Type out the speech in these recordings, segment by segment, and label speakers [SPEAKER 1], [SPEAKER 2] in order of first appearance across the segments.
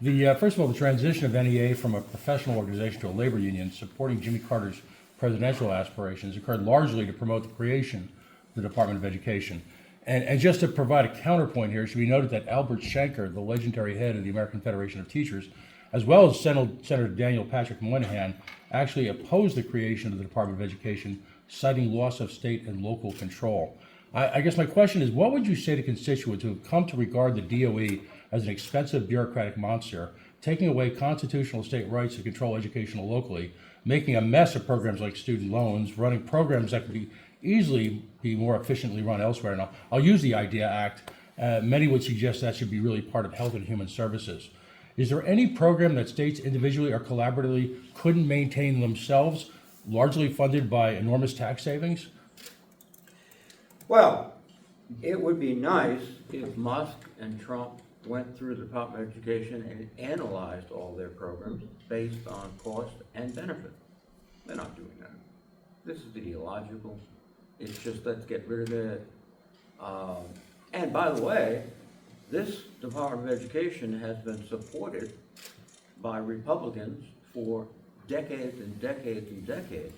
[SPEAKER 1] First of all, the transition of NEA from a professional organization to a labor union supporting Jimmy Carter's presidential aspirations occurred largely to promote the creation of the Department of Education. And just to provide a counterpoint here, it should be noted that Albert Shanker, the legendary head of the American Federation of Teachers, as well as Senator Daniel Patrick Moynihan, actually opposed the creation of the Department of Education, citing loss of state and local control. I guess my question is, what would you say to constituents who have come to regard the DOE as an expensive bureaucratic monster, taking away constitutional state rights to control education locally, making a mess of programs like student loans, running programs that could easily be more efficiently run elsewhere? And I'll use the IDEA Act. Many would suggest that should be really part of Health and Human Services. Is there any program that states individually or collaboratively couldn't maintain themselves, largely funded by enormous tax savings?
[SPEAKER 2] Well, it would be nice if Musk and Trump went through the Department of Education and analyzed all their programs based on cost and benefit. They're not doing that. This is ideological. It's just, let's get rid of it. And by the way, this Department of Education has been supported by Republicans for decades and decades and decades,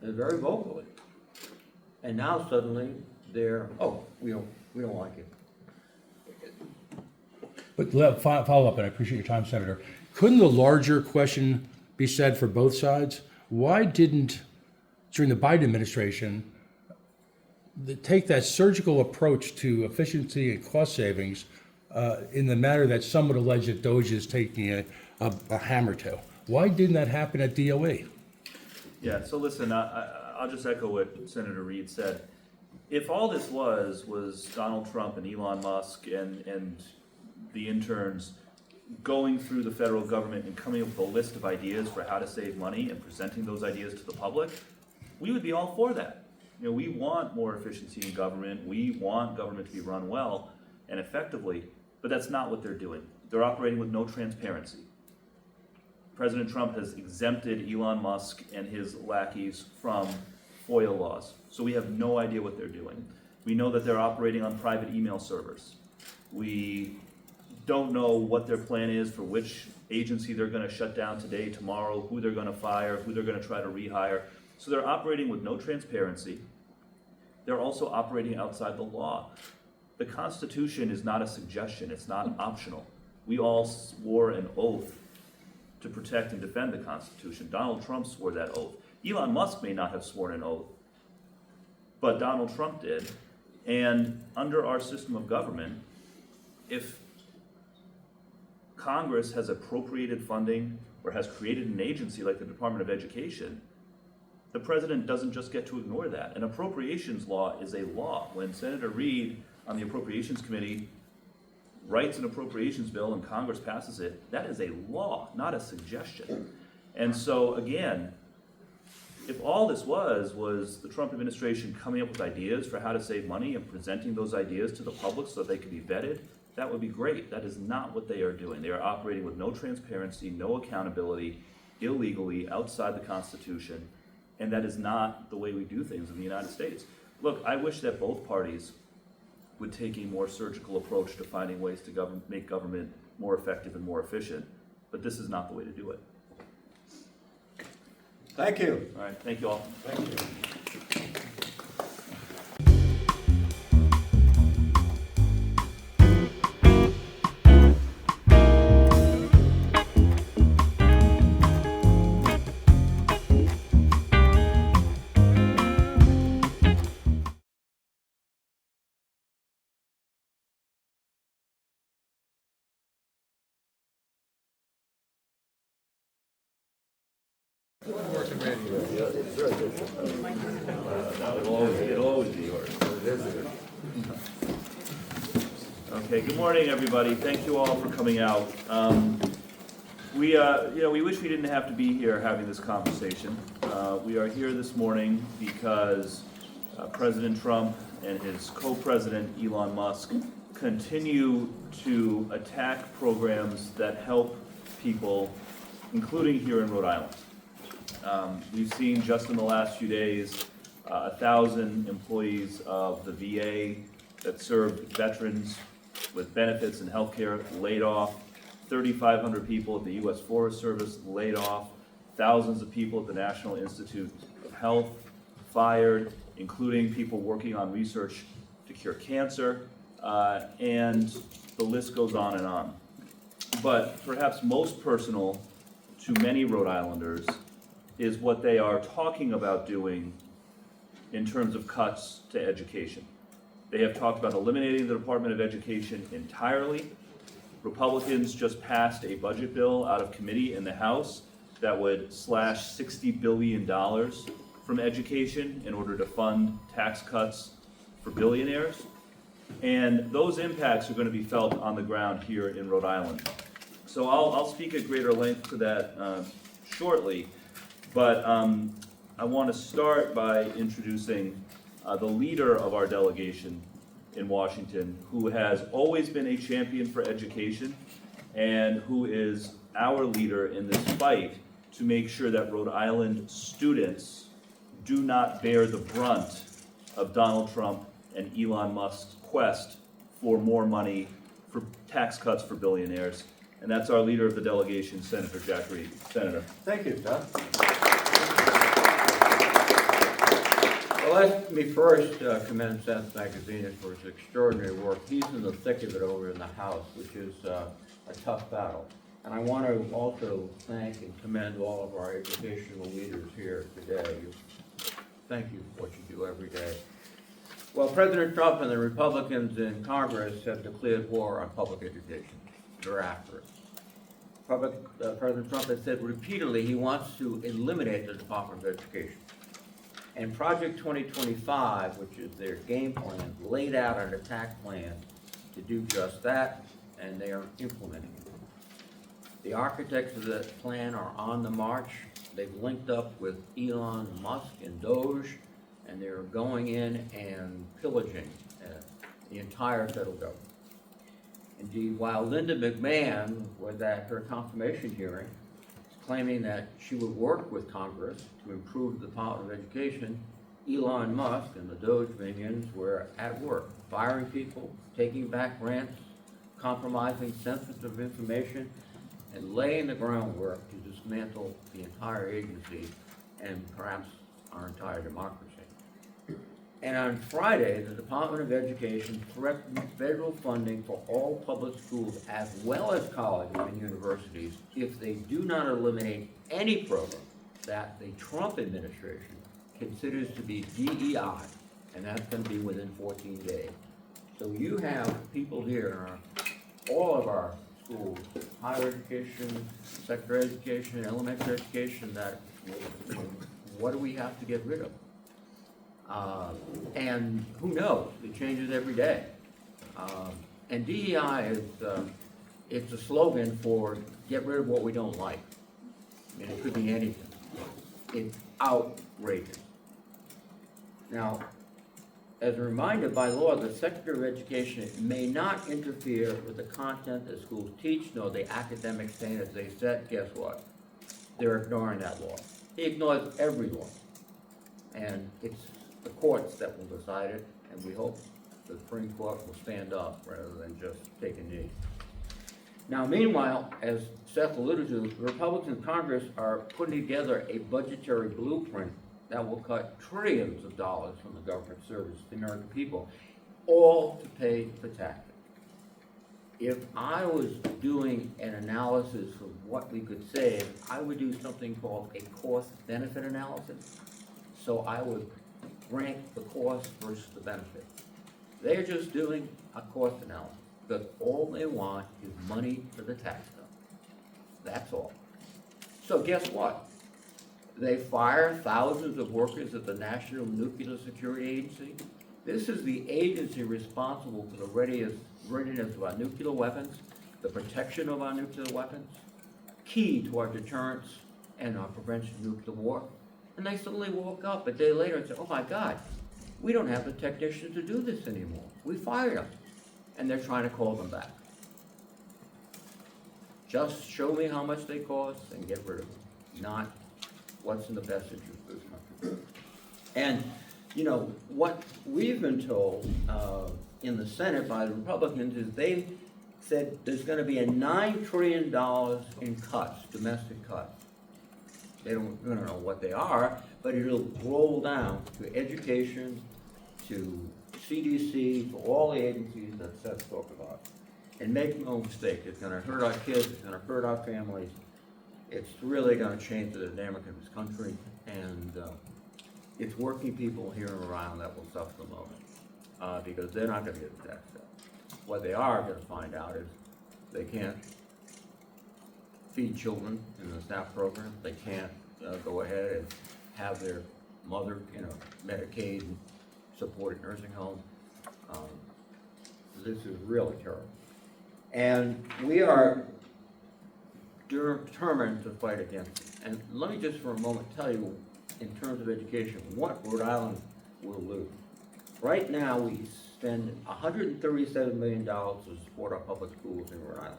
[SPEAKER 2] and very vocally. And now suddenly they're, we don't like it.
[SPEAKER 1] But follow up, and I appreciate your time, Senator. Couldn't the larger question be said for both sides? Why didn't, during the Biden administration, take that surgical approach to efficiency and cost savings in the manner that some would allege that DOGE is taking a hammer to? Why didn't that happen at DOE?
[SPEAKER 3] Yeah, so listen, I'll just echo what Senator Reed said. If all this was Donald Trump and Elon Musk and the interns going through the federal government and coming up with a list of ideas for how to save money and presenting those ideas to the public, we would be all for that. You know, we want more efficiency in government. We want government to be run well and effectively, but that's not what they're doing. They're operating with no transparency. President Trump has exempted Elon Musk and his lackeys from FOIA laws, so we have no idea what they're doing. We know that they're operating on private email servers. We don't know what their plan is for which agency they're going to shut down today, tomorrow, who they're going to fire, who they're going to try to rehire. So they're operating with no transparency. They're also operating outside the law. The Constitution is not a suggestion, it's not optional. We all swore an oath to protect and defend the Constitution. Donald Trump swore that oath. Elon Musk may not have sworn an oath, but Donald Trump did. And under our system of government, if Congress has appropriated funding or has created an agency like the Department of Education, the president doesn't just get to ignore that. An appropriations law is a law. When Senator Reed on the Appropriations Committee writes an appropriations bill and Congress passes it, that is a law, not a suggestion. And so again, if all this was the Trump administration coming up with ideas for how to save money and presenting those ideas to the public so that they could be vetted, that would be great. That is not what they are doing. They are operating with no transparency, no accountability, illegally, outside the Constitution, and that is not the way we do things in the United States. Look, I wish that both parties would take a more surgical approach to finding ways to make government more effective and more efficient, but this is not the way to do it.
[SPEAKER 2] Thank you.
[SPEAKER 3] All right, thank you all.
[SPEAKER 2] Thank you.
[SPEAKER 3] It'll always be yours. Okay, good morning, everybody. Thank you all for coming out. We wish we didn't have to be here having this conversation. We are here this morning because President Trump and his co-president Elon Musk continue to attack programs that help people, including here in Rhode Island. We've seen just in the last few days 1,000 employees of the VA that served veterans with benefits and health care laid off. 3,500 people at the U.S. Forest Service laid off, thousands of people at the National Institute of Health fired, including people working on research to cure cancer, and the list goes on and on. But perhaps most personal to many Rhode Islanders is what they are talking about doing in terms of cuts to education. They have talked about eliminating the Department of Education entirely. Republicans just passed a budget bill out of committee in the House that would slash $60 billion from education in order to fund tax cuts for billionaires. And those impacts are going to be felt on the ground here in Rhode Island. So I'll speak at greater length to that shortly, but I want to start by introducing the leader of our delegation in Washington, who has always been a champion for education and who is our leader in this fight to make sure that Rhode Island students do not bear the brunt of Donald Trump and Elon Musk's quest for more money for tax cuts for billionaires. And that's our leader of the delegation, Senator Jack Reed. Senator.
[SPEAKER 2] Thank you, Seth. Well, let me first commend Seth Magazine for his extraordinary work. He's in the thick of it over in the House, which is a tough battle. And I want to also thank and commend all of our educational leaders here today. Thank you for what you do every day. Well, President Trump and the Republicans in Congress have declared war on public education. They're after it. President Trump has said repeatedly he wants to eliminate the Department of Education. And Project 2025, which is their game plan, laid out an attack plan to do just that, and they are implementing it. The architects of that plan are on the march. They've linked up with Elon Musk and Doge, and they're going in and pillaging the entire federal government. Indeed, while Linda McMahon was at her confirmation hearing, claiming that she would work with Congress to improve the Department of Education, Elon Musk and the Doge minions were at work, firing people, taking back grants, compromising sensitive information, and laying the groundwork to dismantle the entire agency and perhaps our entire democracy. And on Friday, the Department of Education threatened federal funding for all public schools as well as colleges and universities if they do not eliminate any program that the Trump administration considers to be DEI, and that's going to be within 14 days. So you have people here in all of our schools, higher education, secondary education, elementary education, that what do we have to get rid of? And who knows? It changes every day. And DEI is it's a slogan for get rid of what we don't like. I mean, it could be anything. It's outrageous. Now, as a reminder, by law, the Secretary of Education may not interfere with the content that schools teach, nor the academic standards they set. Guess what? They're ignoring that law. He ignores every law. And it's the courts that will decide it, and we hope the Supreme Court will stand up rather than just take a knee. Now, meanwhile, as Seth alluded to, the Republicans in Congress are putting together a budgetary blueprint that will cut trillions of dollars from the government service to the American people, all to pay for taxes. If I was doing an analysis of what we could save, I would do something called a cost-benefit analysis. So I would rank the cost versus the benefit. They're just doing a cost analysis because all they want is money for the tax bill. That's all. So guess what? They fire thousands of workers at the National Nuclear Security Agency. This is the agency responsible for the readiness of our nuclear weapons, the protection of our nuclear weapons, key to our deterrence and our prevention of nuclear war. And they suddenly woke up a day later and said, oh my God, we don't have the technicians to do this anymore. We fired them. And they're trying to call them back. Just show me how much they cost and get rid of them, not what's in the best interest of this country. And, you know, what we've been told in the Senate by the Republicans is they said there's gonna be a $9 trillion in cuts, domestic cuts. We don't know what they are, but it'll roll down to education, to CDC, to all the agencies that Seth talked about. And make no mistake, it's gonna hurt our kids, it's gonna hurt our families. It's really gonna change the dynamic of this country, and it's working people here in Rhode Island that will suffer the most, because they're not gonna get the tax cut. What they are gonna find out is they can't feed children in the SNAP program. They can't go ahead and have their mother in a Medicaid supported nursing home. This is really terrible. And we are determined to fight against it. And let me just for a moment tell you, in terms of education, what Rhode Island will lose. Right now, we spend $137 million to support our public schools in Rhode Island,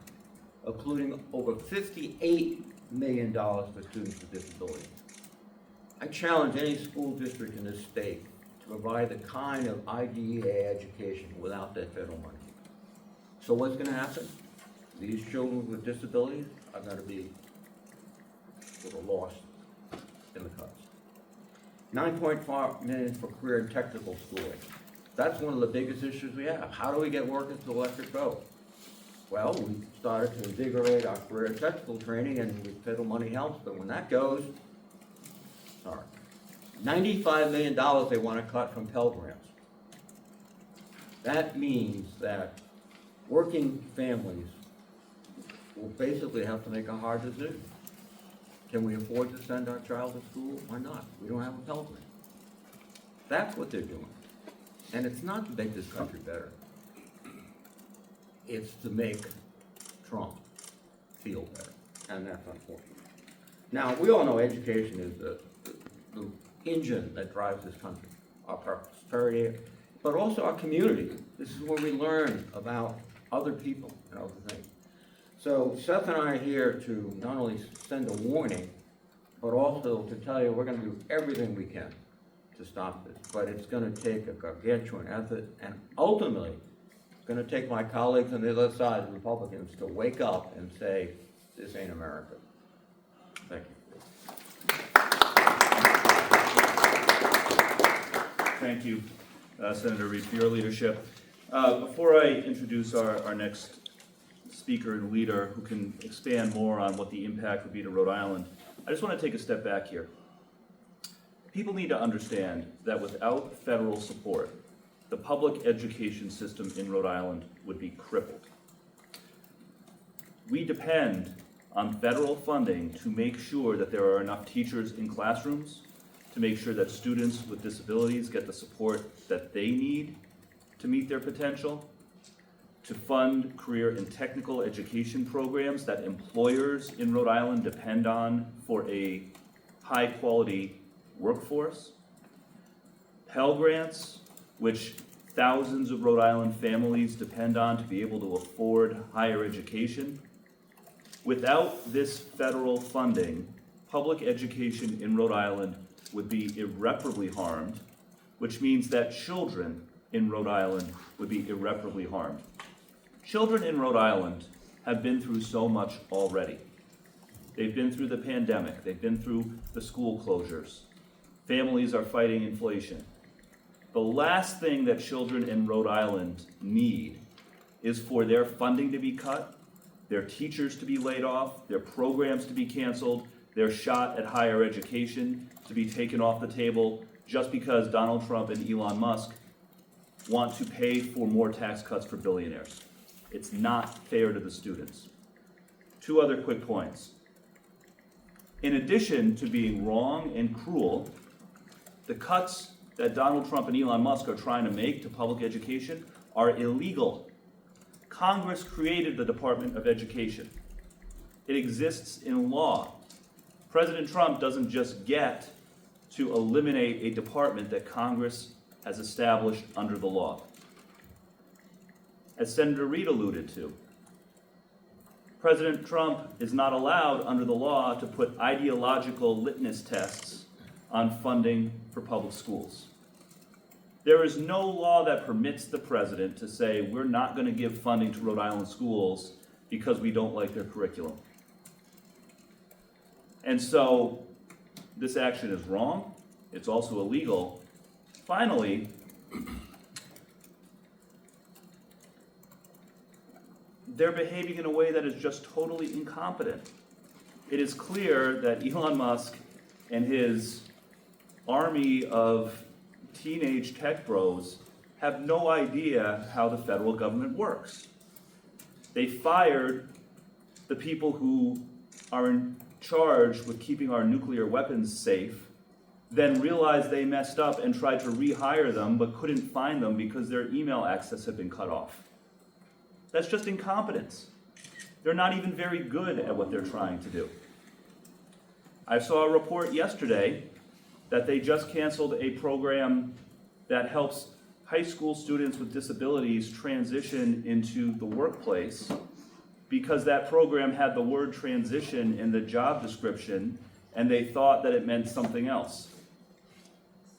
[SPEAKER 2] including over $58 million for students with disabilities. I challenge any school district in this state to provide the kind of IDEA education without that federal money. So what's gonna happen? These children with disabilities are gonna be sort of lost in the cuts. $9.5 million for career and technical schooling. That's one of the biggest issues we have. How do we get workers to electric boat? Well, we started to invigorate our career and technical training, and with federal money helps, but when that goes, sorry, $95 million they want to cut from Pell Grants. That means that working families will basically have to make a hard decision. Can we afford to send our child to school or not? We don't have a Pell Grant. That's what they're doing. And it's not to make this country better. It's to make Trump feel better, and that's unfortunate. Now, we all know education is the engine that drives this country, our prosperity, but also our community. This is where we learn about other people and other things. So Seth and I are here to not only send a warning, but also to tell you we're going to do everything we can to stop this. But it's going to take a gargantuan effort, and ultimately, it's going to take my colleagues on the other side, the Republicans, to wake up and say, this ain't America. Thank you.
[SPEAKER 3] Thank you, Senator Reed, for your leadership. Before I introduce our next speaker and leader who can expand more on what the impact would be to Rhode Island, I just want to take a step back here. People need to understand that without federal support, the public education system in Rhode Island would be crippled. We depend on federal funding to make sure that there are enough teachers in classrooms, to make sure that students with disabilities get the support that they need to meet their potential, to fund career and technical education programs that employers in Rhode Island depend on for a high-quality workforce, Pell Grants, which thousands of Rhode Island families depend on to be able to afford higher education. Without this federal funding, public education in Rhode Island would be irreparably harmed, which means that children in Rhode Island would be irreparably harmed. Children in Rhode Island have been through so much already. They've been through the pandemic, they've been through the school closures. Families are fighting inflation. The last thing that children in Rhode Island need is for their funding to be cut, their teachers to be laid off, their programs to be canceled, their shot at higher education to be taken off the table just because Donald Trump and Elon Musk want to pay for more tax cuts for billionaires. It's not fair to the students. Two other quick points. In addition to being wrong and cruel, the cuts that Donald Trump and Elon Musk are trying to make to public education are illegal. Congress created the Department of Education. It exists in law. President Trump doesn't just get to eliminate a department that Congress has established under the law. As Senator Reed alluded to, President Trump is not allowed under the law to put ideological litmus tests on funding for public schools. There is no law that permits the president to say, we're not going to give funding to Rhode Island schools because we don't like their curriculum. And so this action is wrong. It's also illegal. Finally, they're behaving in a way that is just totally incompetent. It is clear that Elon Musk and his army of teenage tech bros have no idea how the federal government works. They fired the people who are in charge with keeping our nuclear weapons safe, then realized they messed up and tried to rehire them but couldn't find them because their email access had been cut off. That's just incompetence. They're not even very good at what they're trying to do. I saw a report yesterday that they just canceled a program that helps high school students with disabilities transition into the workplace because that program had the word transition in the job description and they thought that it meant something else.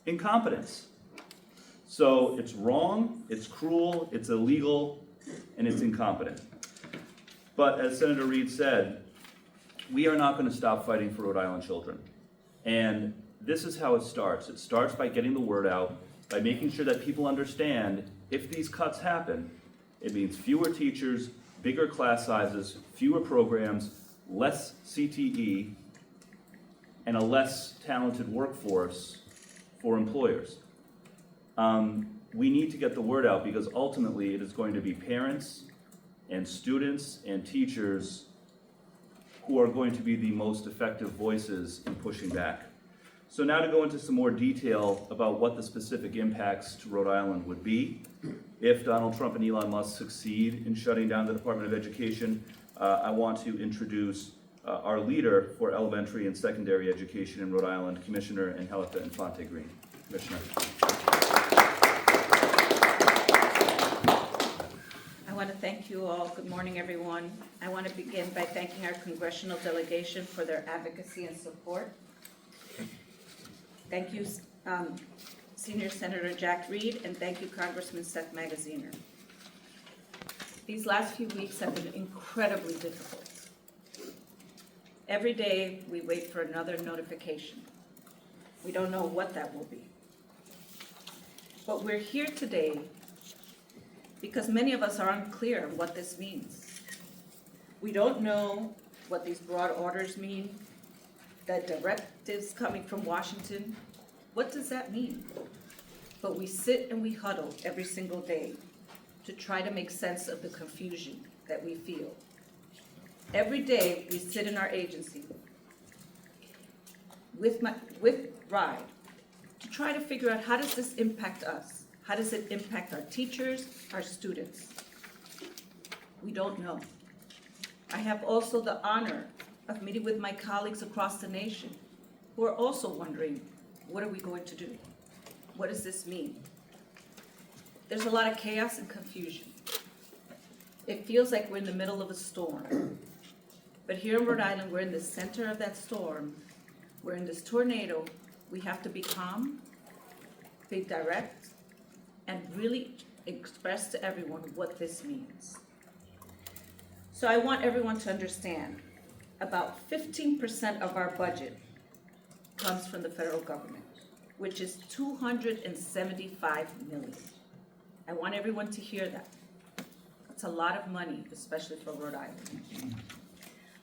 [SPEAKER 3] Incompetence. So it's wrong, it's cruel, it's illegal, and it's incompetent. But as Senator Reed said, we are not going to stop fighting for Rhode Island children. And this is how it starts. It starts by getting the word out, by making sure that people understand if these cuts happen, it means fewer teachers, bigger class sizes, fewer programs, less CTE, and a less talented workforce for employers. We need to get the word out because ultimately it is going to be parents and students and teachers who are going to be the most effective voices in pushing back. So now to go into some more detail about what the specific impacts to Rhode Island would be if Donald Trump and Elon Musk succeed in shutting down the Department of Education, I want to introduce our leader for elementary and secondary education in Rhode Island, Commissioner Angelica Infante-Green. Commissioner.
[SPEAKER 4] I want to thank you all. Good morning, everyone. I want to begin by thanking our congressional delegation for their advocacy and support. Thank you, Senior Senator Jack Reed, and thank you, Congressman Seth Magaziner. These last few weeks have been incredibly difficult. Every day, we wait for another notification. We don't know what that will be. But we're here today because many of us are unclear on what this means. We don't know what these broad orders mean, the directives coming from Washington. What does that mean? But we sit and we huddle every single day to try to make sense of the confusion that we feel. Every day we sit in our agency with Rhode to try to figure out how does this impact us? How does it impact our teachers, our students? We don't know. I have also the honor of meeting with my colleagues across the nation who are also wondering, what are we going to do? What does this mean? There's a lot of chaos and confusion. It feels like we're in the middle of a storm. But here in Rhode Island, we're in the center of that storm. We're in this tornado. We have to be calm, be direct, and really express to everyone what this means. So I want everyone to understand, about 15% of our budget comes from the federal government, which is $275 million. I want everyone to hear that. It's a lot of money, especially for Rhode Island.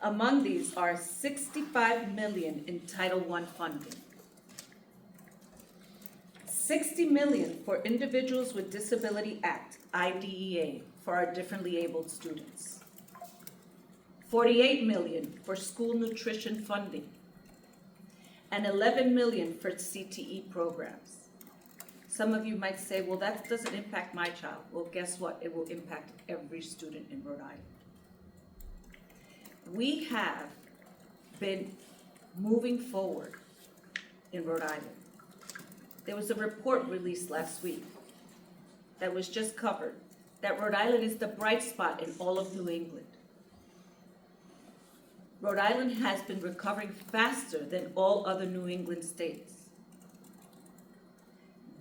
[SPEAKER 4] Among these are $65 million in Title I funding, $60 million for Individuals with Disability Act, IDEA, for our differently abled students, $48 million for school nutrition funding, and $11 million for CTE programs. Some of you might say, well, that doesn't impact my child. Well, guess what? It will impact every student in Rhode Island. We have been moving forward in Rhode Island. There was a report released last week that was just covered, that Rhode Island is the bright spot in all of New England. Rhode Island has been recovering faster than all other New England states.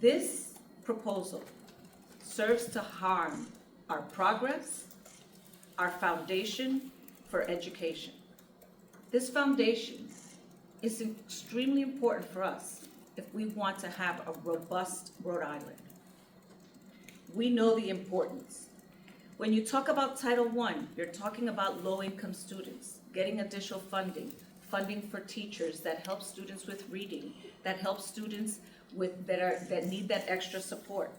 [SPEAKER 4] This proposal serves to harm our progress, our foundation for education. This foundation is extremely important for us if we want to have a robust Rhode Island. We know the importance. When you talk about Title I, you're talking about low-income students, getting additional funding, funding for teachers that help students with reading, that help students that need that extra support.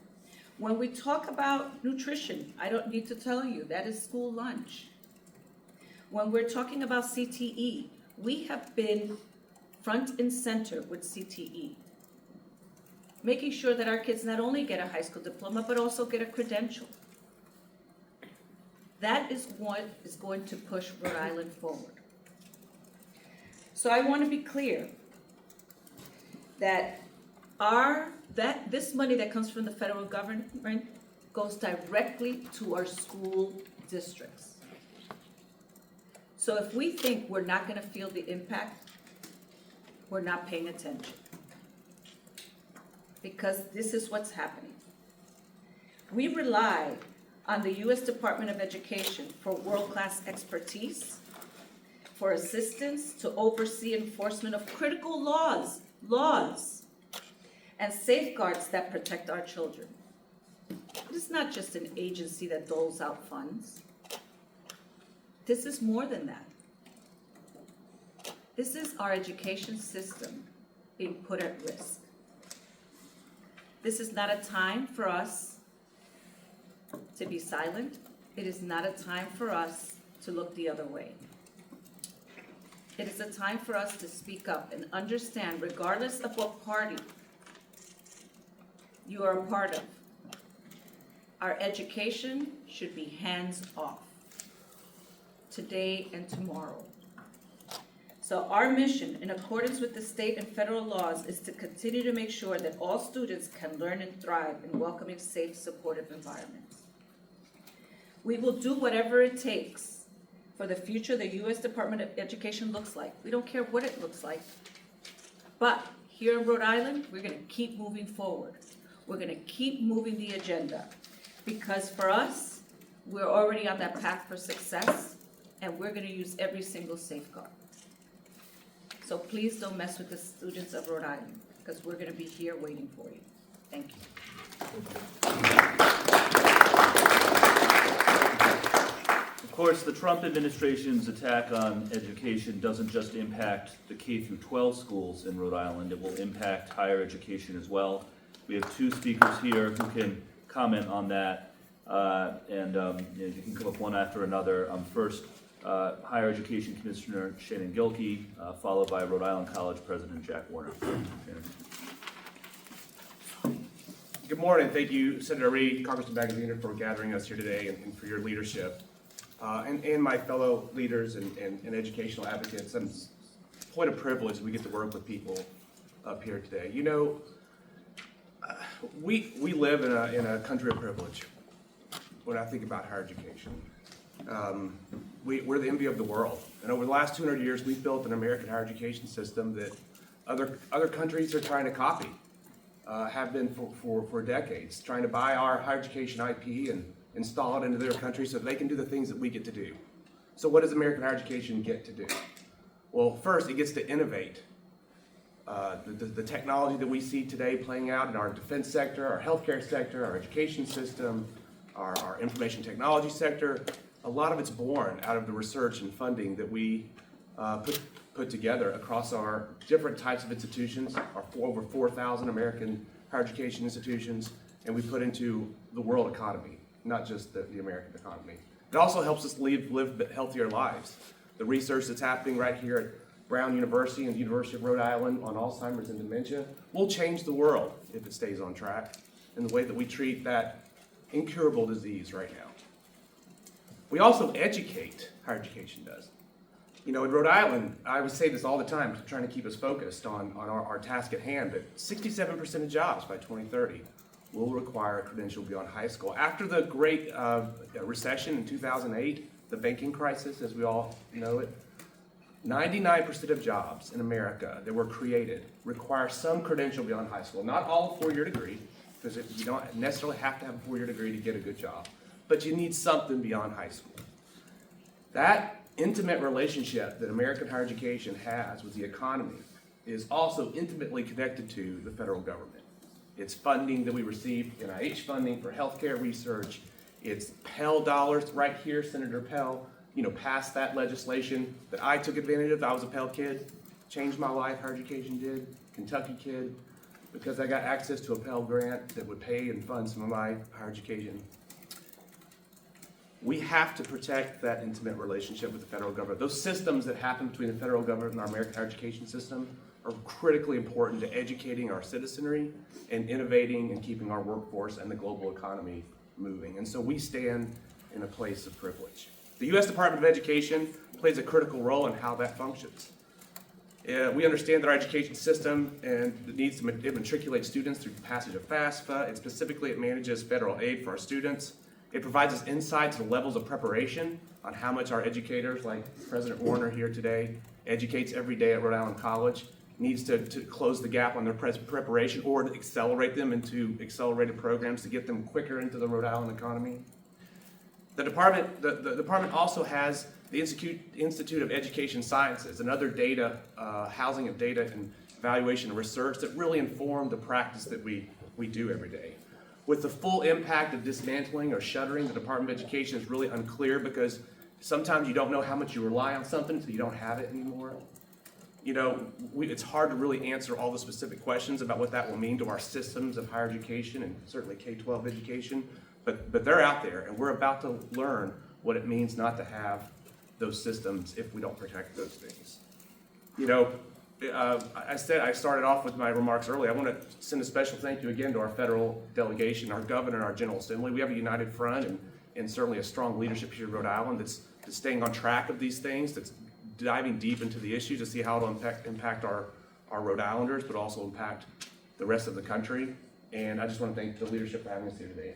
[SPEAKER 4] When we talk about nutrition, I don't need to tell you, that is school lunch. When we're talking about CTE, we have been front and center with CTE, making sure that our kids not only get a high school diploma, but also get a credential. That is what is going to push Rhode Island forward. So I want to be clear that this money that comes from the federal government goes directly to our school districts. So if we think we're not going to feel the impact, we're not paying attention. Because this is what's happening. We rely on the U.S. Department of Education for world-class expertise, for assistance to oversee enforcement of critical laws, and safeguards that protect our children. It is not just an agency that doles out funds. This is more than that. This is our education system being put at risk. This is not a time for us to be silent. It is not a time for us to look the other way. It is a time for us to speak up and understand, regardless of what party you are a part of, our education should be hands off, today and tomorrow. So our mission, in accordance with the state and federal laws, is to continue to make sure that all students can learn and thrive in welcoming, safe, supportive environments. We will do whatever it takes for the future the U.S. Department of Education looks like. We don't care what it looks like. But here in Rhode Island, we're going to keep moving forward. We're going to keep moving the agenda. Because for us, we're already on that path for success, and we're going to use every single safeguard. So please don't mess with the students of Rhode Island, because we're going to be here waiting for you. Thank you.
[SPEAKER 3] Of course, the Trump administration's attack on education doesn't just impact the K-12 schools in Rhode Island, it will impact higher education as well. We have two speakers here who can comment on that, you can come up one after another. First, Higher Education Commissioner Shannon Gilkey, followed by Rhode Island College President Jack Warner.
[SPEAKER 5] Good morning. Thank you, Senator Reed, Congressman Magaziner, for gathering us here today and for your leadership. And my fellow leaders and educational advocates. It's a point of privilege that we get to work with people up here today. You know, we live in a country of privilege when I think about higher education. We're the envy of the world. And over the last 200 years, we've built an American higher education system that other countries are trying to copy, have been for decades, trying to buy our higher education IP and install it into their country so they can do the things that we get to do. So what does American higher education get to do? Well, first, it gets to innovate. The technology that we see today playing out in our defense sector, our healthcare sector, our education system, our information technology sector, a lot of it's born out of the research and funding that we put together across our different types of institutions, our over 4,000 American higher education institutions, and we put into the world economy, not just the American economy. It also helps us live healthier lives. The research that's happening right here at Brown University and the University of Rhode Island on Alzheimer's and dementia will change the world if it stays on track in the way that we treat that incurable disease right now. We also educate, higher education does. You know, in Rhode Island, I would say this all the time, trying to keep us focused on our task at hand, that 67% of jobs by 2030 will require a credential beyond high school. After the Great Recession in 2008, the banking crisis, as we all know it, 99% of jobs in America that were created require some credential beyond high school. Not all a four-year degree, because you don't necessarily have to have a four-year degree to get a good job, but you need something beyond high school. That intimate relationship that American higher education has with the economy is also intimately connected to the federal government. It's funding that we receive, NIH funding for healthcare research. It's Pell dollars right here. Senator Pell, passed that legislation that I took advantage of. I was a Pell kid, changed my life. Higher education did. Kentucky kid, because I got access to a Pell grant that would pay and fund some of my higher education. We have to protect that intimate relationship with the federal government. Those systems that happen between the federal government and our American higher education system are critically important to educating our citizenry and innovating and keeping our workforce and the global economy moving. And so we stand in a place of privilege. The U.S. Department of Education plays a critical role in how that functions. We understand that our education system needs to matriculate students through the passage of FAFSA, and specifically it manages federal aid for our students. It provides us insight to the levels of preparation on how much our educators, like President Warner here today, educates every day at Rhode Island College, needs to close the gap on their preparation or to accelerate them into accelerated programs to get them quicker into the Rhode Island economy. The department also has the Institute of Education Sciences and other data, housing of data and evaluation and research that really inform the practice that we do every day. With the full impact of dismantling or shuttering the Department of Education is really unclear because sometimes you don't know how much you rely on something until you don't have it anymore. It's hard to really answer all the specific questions about what that will mean to our systems of higher education and certainly K-12 education, but they're out there and we're about to learn what it means not to have those systems if we don't protect those things. I started off with my remarks earlier. I want to send a special thank you again to our federal delegation, our governor, and our General Assembly. We have a united front and certainly a strong leadership here in Rhode Island that's staying on track of these things, that's diving deep into the issues to see how it'll impact our Rhode Islanders, but also impact the rest of the country. And I just want to thank the leadership for having us here today.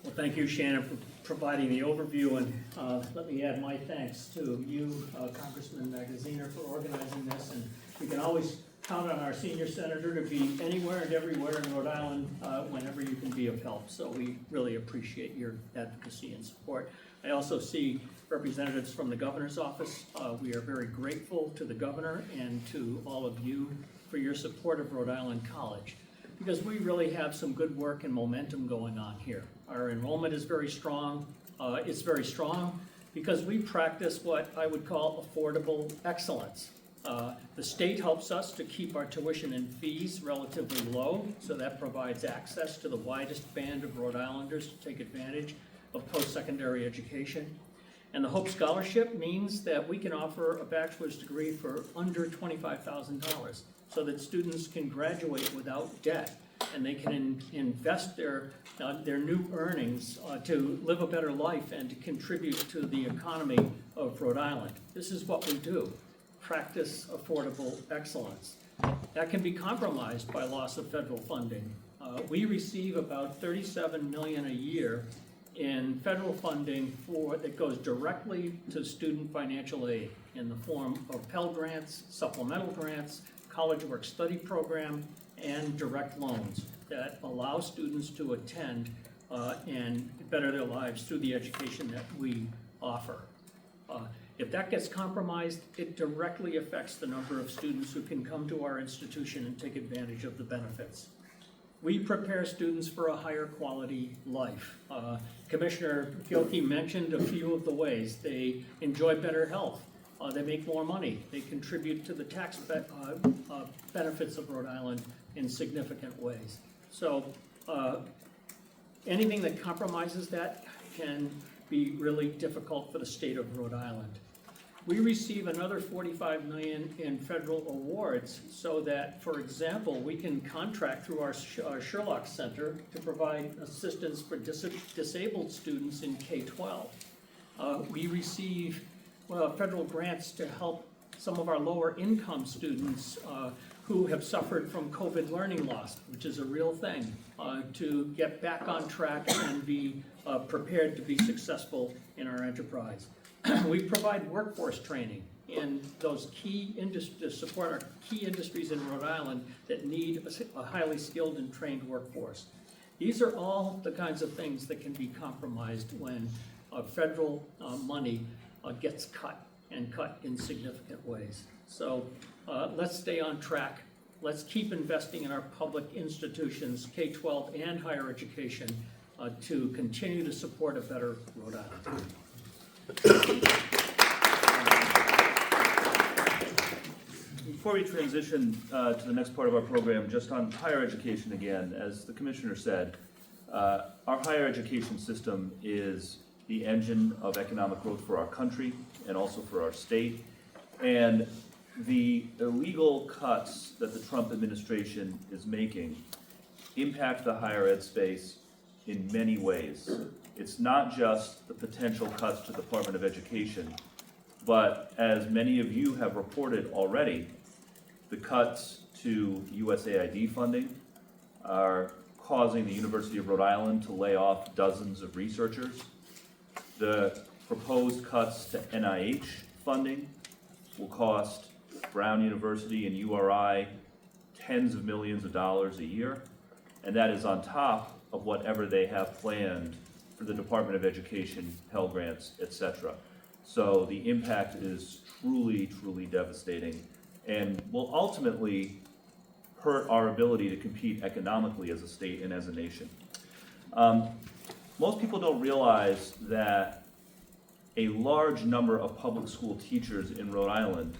[SPEAKER 6] Well, thank you, Shannon, for providing the overview, and let me add my thanks to you, Congressman Magaziner, for organizing this. And we can always count on our senior senator to be anywhere and everywhere in Rhode Island whenever you can be of help. So we really appreciate your advocacy and support. I also see representatives from the governor's office. We are very grateful to the governor and to all of you for your support of Rhode Island College, because we really have some good work and momentum going on here. Our enrollment is very strong. It's very strong because we practice what I would call affordable excellence. The state helps us to keep our tuition and fees relatively low, so that provides access to the widest band of Rhode Islanders to take advantage of post-secondary education. And the Hope Scholarship means that we can offer a bachelor's degree for under $25,000 so that students can graduate without debt and they can invest their new earnings to live a better life and to contribute to the economy of Rhode Island. This is what we do. Practice affordable excellence. That can be compromised by loss of federal funding. We receive about $37 million a year in federal funding that goes directly to student financial aid in the form of Pell grants, supplemental grants, college work-study program, and direct loans that allow students to attend and better their lives through the education that we offer. If that gets compromised, it directly affects the number of students who can come to our institution and take advantage of the benefits. We prepare students for a higher quality life. Commissioner Gilkey mentioned a few of the ways. They enjoy better health. They make more money. They contribute to the tax benefits of Rhode Island in significant ways. So anything that compromises that can be really difficult for the state of Rhode Island. We receive another $45 million in federal awards so that, for example, we can contract through our Sherlock Center to provide assistance for disabled students in K-12. We receive federal grants to help some of our lower income students who have suffered from COVID learning loss, which is a real thing, to get back on track and be prepared to be successful in our enterprise. We provide workforce training in those key industries, to support our key industries in Rhode Island that need a highly skilled and trained workforce. These are all the kinds of things that can be compromised when federal money gets cut, and cut in significant ways. So let's stay on track. Let's keep investing in our public institutions, K-12 and higher education, to continue to support a better Rhode Island.
[SPEAKER 3] Before we transition to the next part of our program, just on higher education again, as the commissioner said, our higher education system is the engine of economic growth for our country and also for our state. And the illegal cuts that the Trump administration is making impact the higher ed space in many ways. It's not just the potential cuts to the Department of Education, but as many of you have reported already, the cuts to USAID funding are causing the University of Rhode Island to lay off dozens of researchers. The proposed cuts to NIH funding will cost Brown University and URI tens of millions of dollars a year, and that is on top of whatever they have planned for the Department of Education, Pell Grants, etc. So the impact is truly, truly devastating and will ultimately hurt our ability to compete economically as a state and as a nation. Most people don't realize that a large number of public school teachers in Rhode Island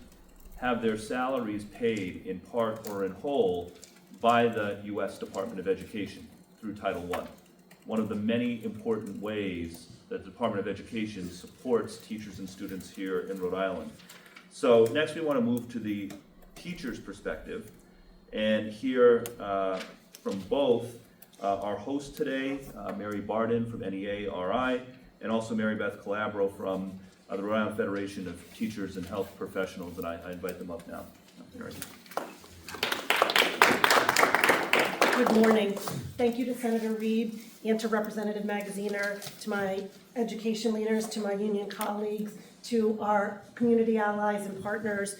[SPEAKER 3] have their salaries paid in part or in whole by the U.S. Department of Education through Title I. One of the many important ways that the Department of Education supports teachers and students here in Rhode Island. So next we want to move to the teacher's perspective and hear from both our host today, Mary Barden from NEARI, and also Maribeth Calabro from the Rhode Island Federation of Teachers and Health Professionals, and I invite them up now. Mary.
[SPEAKER 7] Good morning. Thank you to Senator Reed and to Representative Magaziner, to my education leaders, to my union colleagues, to our community allies and partners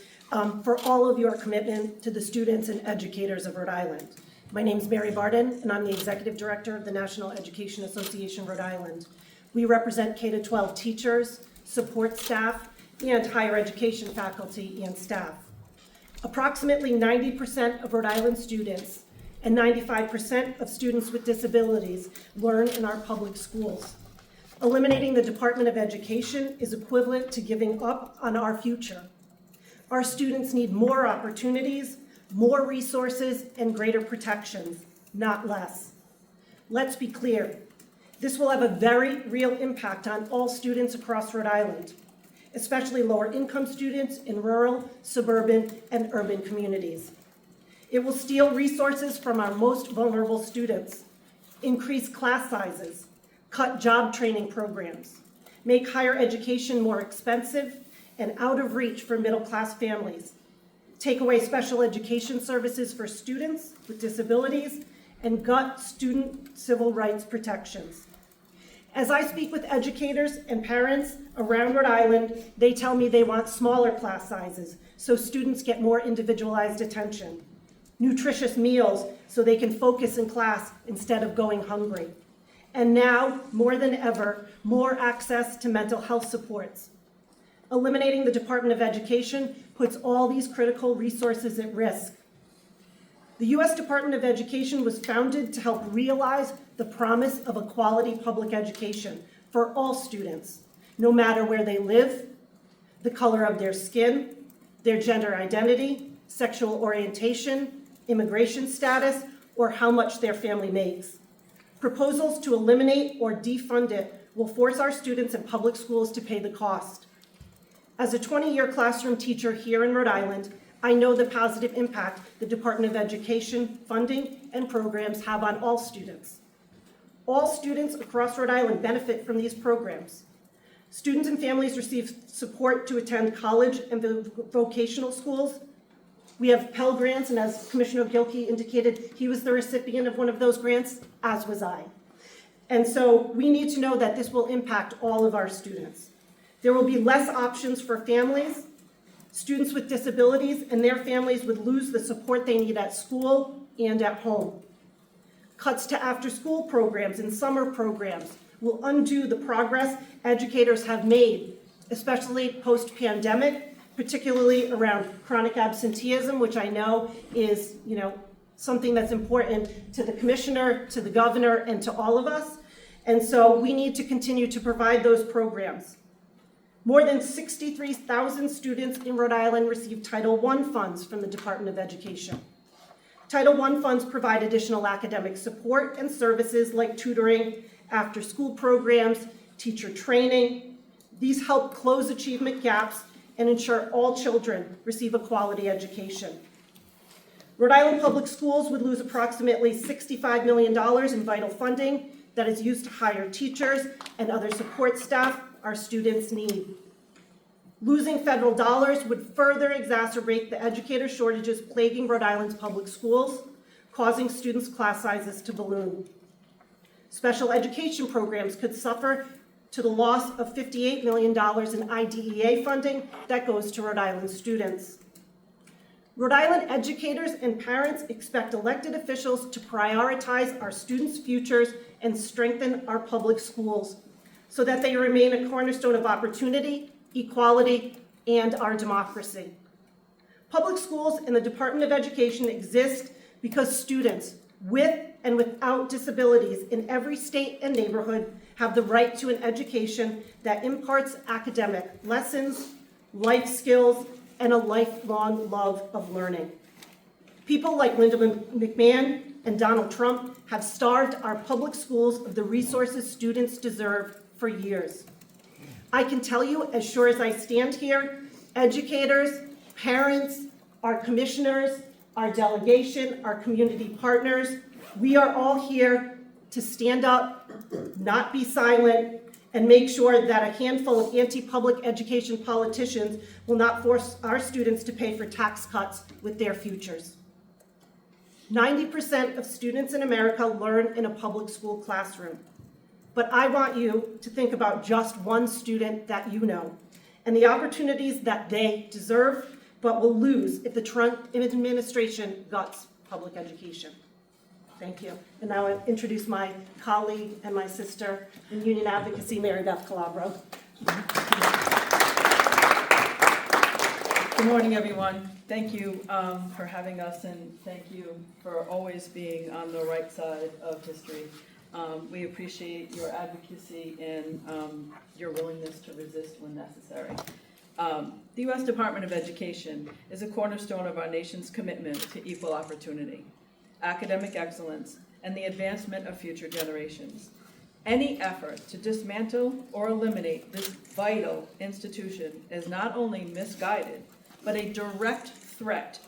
[SPEAKER 7] for all of your commitment to the students and educators of Rhode Island. My name is Mary Barden, and I'm the Executive Director of the National Education Association Rhode Island. We represent K-12 teachers, support staff, and higher education faculty and staff. Approximately 90% of Rhode Island students and 95% of students with disabilities learn in our public schools. Eliminating the Department of Education is equivalent to giving up on our future. Our students need more opportunities, more resources, and greater protections, not less. Let's be clear. This will have a very real impact on all students across Rhode Island, especially lower income students in rural, suburban, and urban communities. It will steal resources from our most vulnerable students, increase class sizes, cut job training programs, make higher education more expensive and out of reach for middle-class families, take away special education services for students with disabilities, and gut student civil rights protections. As I speak with educators and parents around Rhode Island, they tell me they want smaller class sizes so students get more individualized attention, nutritious meals so they can focus in class instead of going hungry, and now, more than ever, more access to mental health supports. Eliminating the Department of Education puts all these critical resources at risk. The U.S. Department of Education was founded to help realize the promise of a quality public education for all students, no matter where they live, the color of their skin, their gender identity, sexual orientation, immigration status, or how much their family makes. Proposals to eliminate or defund it will force our students in public schools to pay the cost. As a 20-year classroom teacher here in Rhode Island, I know the positive impact the Department of Education funding and programs have on all students. All students across Rhode Island benefit from these programs. Students and families receive support to attend college and vocational schools. We have Pell Grants, and as Commissioner Gilkey indicated, he was the recipient of one of those grants, as was I. And so we need to know that this will impact all of our students. There will be less options for families, Students with disabilities and their families would lose the support they need at school and at home. Cuts to after-school programs and summer programs will undo the progress educators have made, especially post-pandemic, particularly around chronic absenteeism, which I know is, something that's important to the commissioner, to the governor, and to all of us. And so we need to continue to provide those programs. More than 63,000 students in Rhode Island receive Title I funds from the Department of Education. Title I funds provide additional academic support and services like tutoring, after-school programs, teacher training. These help close achievement gaps and ensure all children receive a quality education. Rhode Island Public Schools would lose approximately $65 million in vital funding that is used to hire teachers and other support staff our students need. Losing federal dollars would further exacerbate the educator shortages plaguing Rhode Island's public schools, causing students' class sizes to balloon. Special education programs could suffer to the loss of $58 million in IDEA funding that goes to Rhode Island students. Rhode Island educators and parents expect elected officials to prioritize our students' futures and strengthen our public schools so that they remain a cornerstone of opportunity, equality, and our democracy. Public schools and the Department of Education exist because students with and without disabilities in every state and neighborhood have the right to an education that imparts academic lessons, life skills, and a lifelong love of learning. People like Linda McMahon and Donald Trump have starved our public schools of the resources students deserve for years. I can tell you, as sure as I stand here, educators, parents, our commissioners, our delegation, our community partners, we are all here to stand up, not be silent, and make sure that a handful of anti-public education politicians will not force our students to pay for tax cuts with their futures. 90% of students in America learn in a public school classroom. But I want you to think about just one student that you know and the opportunities that they deserve but will lose if the Trump administration guts public education. Thank you. And now I introduce my colleague and my sister in union advocacy, Maribeth Calabro.
[SPEAKER 8] Good morning, everyone. Thank you for having us, and thank you for always being on the right side of history. We appreciate your advocacy and your willingness to resist when necessary. The U.S. Department of Education is a cornerstone of our nation's commitment to equal opportunity, academic excellence, and the advancement of future generations. Any effort to dismantle or eliminate this vital institution is not only misguided, but a direct threat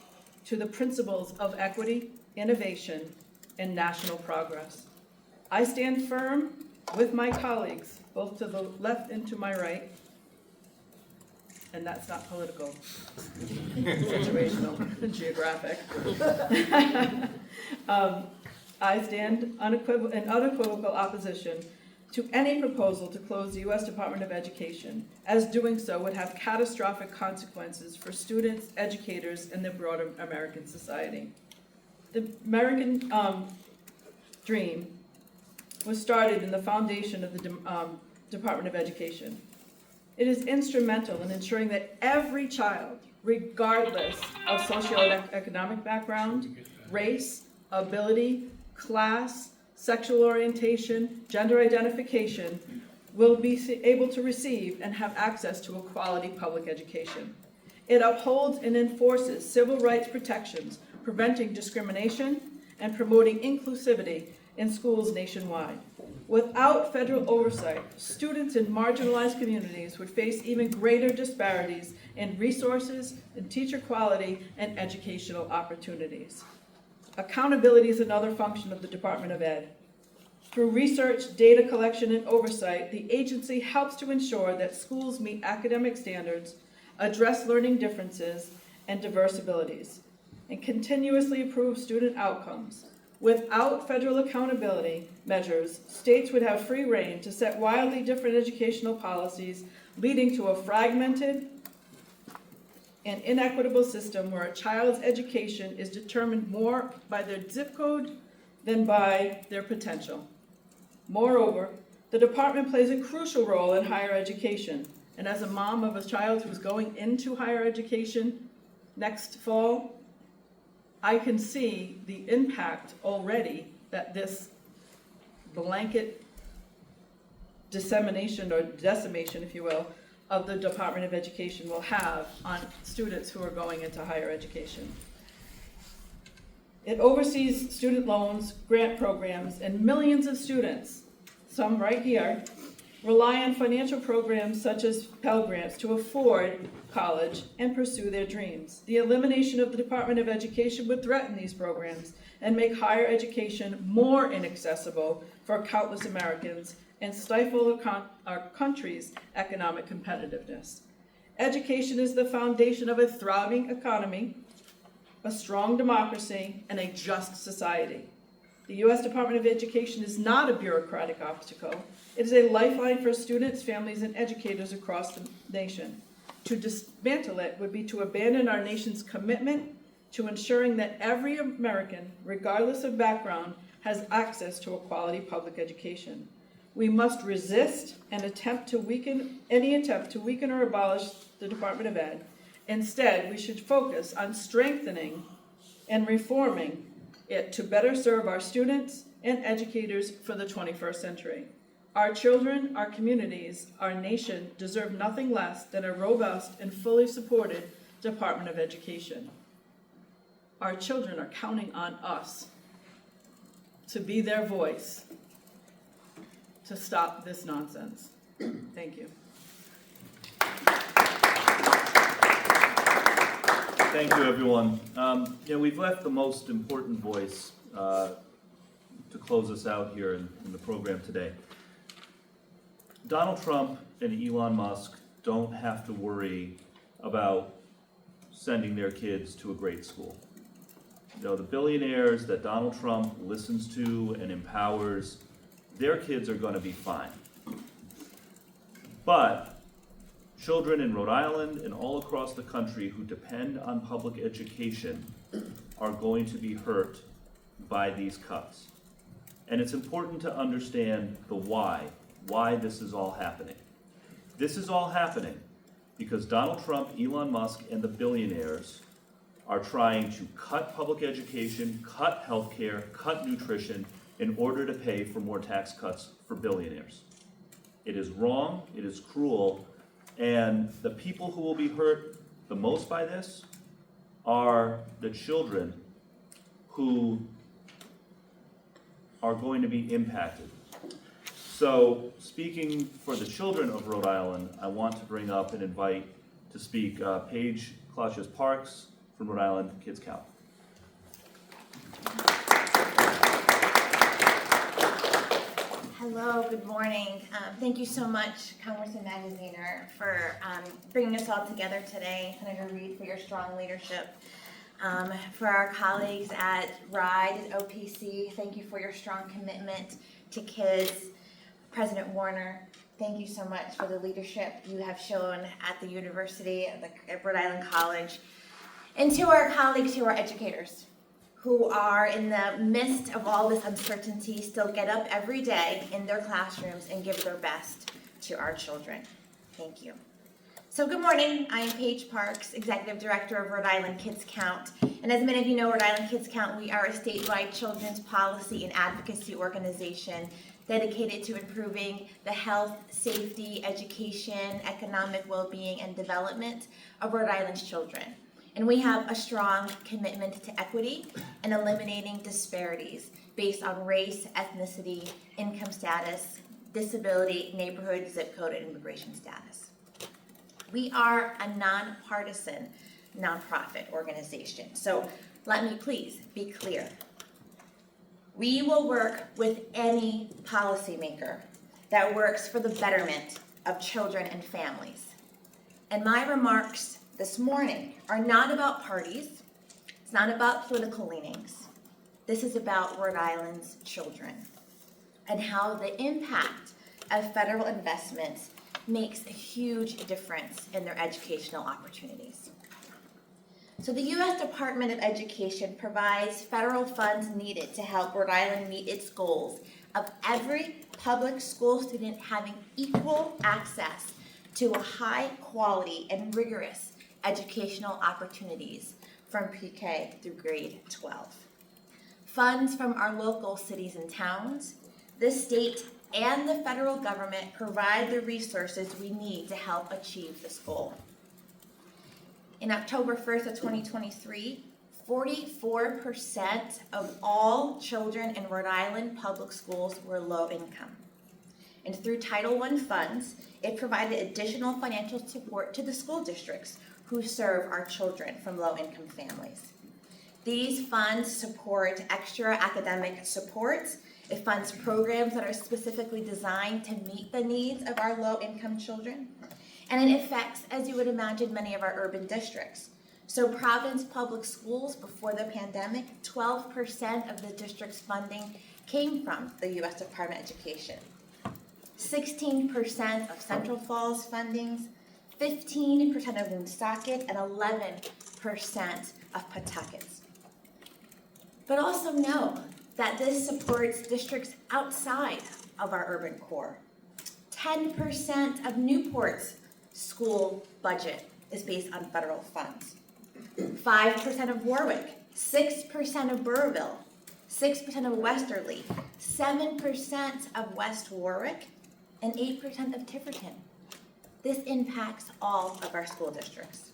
[SPEAKER 8] to the principles of equity, innovation, and national progress. I stand firm with my colleagues, both to the left and to my right, and that's not political, situational, geographic. I stand in unequivocal opposition to any proposal to close the U.S. Department of Education, as doing so would have catastrophic consequences for students, educators, and the broader American society. The American dream was started in the foundation of the Department of Education. It is instrumental in ensuring that every child, regardless of socioeconomic background, race, ability, class, sexual orientation, gender identification, will be able to receive and have access to a quality public education. It upholds and enforces civil rights protections, preventing discrimination and promoting inclusivity in schools nationwide. Without federal oversight, students in marginalized communities would face even greater disparities in resources, in teacher quality, and educational opportunities. Accountability is another function of the Department of Ed. Through research, data collection, and oversight, the agency helps to ensure that schools meet academic standards, address learning differences and diverse abilities, and continuously improve student outcomes. Without federal accountability measures, states would have free rein to set wildly different educational policies, leading to a fragmented and inequitable system where a child's education is determined more by their zip code than by their potential. Moreover, the department plays a crucial role in higher education, and as a mom of a child who's going into higher education next fall, I can see the impact already that this blanket dissemination or decimation, if you will, of the Department of Education will have on students who are going into higher education. It oversees student loans, grant programs, and millions of students, some right here, rely on financial programs such as Pell Grants to afford college and pursue their dreams. The elimination of the Department of Education would threaten these programs and make higher education more inaccessible for countless Americans and stifle our country's economic competitiveness. Education is the foundation of a thriving economy, a strong democracy, and a just society. The U.S. Department of Education is not a bureaucratic obstacle. It is a lifeline for students, families, and educators across the nation. To dismantle it would be to abandon our nation's commitment to ensuring that every American, regardless of background, has access to a quality public education. We must resist any attempt to weaken or abolish the Department of Ed. Instead, we should focus on strengthening and reforming it to better serve our students and educators for the 21st century. Our children, our communities, our nation deserve nothing less than a robust and fully supported Department of Education. Our children are counting on us to be their voice to stop this nonsense. Thank you.
[SPEAKER 3] Thank you, everyone. We've left the most important voice to close us out here in the program today. Donald Trump and Elon Musk don't have to worry about sending their kids to a great school. The billionaires that Donald Trump listens to and empowers, their kids are going to be fine. But children in Rhode Island and all across the country who depend on public education are going to be hurt by these cuts. And it's important to understand the why this is all happening. This is all happening because Donald Trump, Elon Musk, and the billionaires are trying to cut public education, cut healthcare, cut nutrition in order to pay for more tax cuts for billionaires. It is wrong, it is cruel, and the people who will be hurt the most by this are the children who are going to be impacted. So, speaking for the children of Rhode Island, I want to bring up and invite to speak Paige Parks from Rhode Island Kids Count.
[SPEAKER 9] Hello, good morning. Thank you so much, Congressman Magaziner, for bringing us all together today. Senator Reed, for your strong leadership. For our colleagues at Rhode and OPC, thank you for your strong commitment to kids. President Warner, thank you so much for the leadership you have shown at the university, at Rhode Island College. And to our colleagues who are educators, who are in the midst of all this uncertainty, still get up every day in their classrooms and give their best to our children. Thank you. So good morning, I am Paige Parks, Executive Director of Rhode Island Kids Count. And as many of you know, Rhode Island Kids Count, we are a statewide children's policy and advocacy organization dedicated to improving the health, safety, education, economic well-being, and development of Rhode Island's children. And we have a strong commitment to equity and eliminating disparities based on race, ethnicity, income status, disability, neighborhood, zip code, and immigration status. We are a nonpartisan nonprofit organization. So let me please be clear. We will work with any policymaker that works for the betterment of children and families. And my remarks this morning are not about parties. It's not about political leanings. This is about Rhode Island's children and how the impact of federal investments makes a huge difference in their educational opportunities. So the U.S. Department of Education provides federal funds needed to help Rhode Island meet its goals of every public school student having equal access to a high quality and rigorous educational opportunities from pre-K through grade 12. Funds from our local cities and towns, the state, and the federal government provide the resources we need to help achieve this goal. In October 1st of 2023, 44% of all children in Rhode Island public schools were low income. And through Title I funds, it provided additional financial support to the school districts who serve our children from low income families. These funds support extra academic support. It funds programs that are specifically designed to meet the needs of our low income children. And it affects, as you would imagine, many of our urban districts. So Providence Public Schools, before the pandemic, 12% of the district's funding came from the U.S. Department of Education. 16% of Central Falls fundings, 15% of Woonsocket, and 11% of Pawtucket's. But also know that this supports districts outside of our urban core. 10% of Newport's school budget is based on federal funds. 5% of Warwick, 6% of Burrville, 6% of Westerly, 7% of West Warwick, and 8% of Tiverton. This impacts all of our school districts.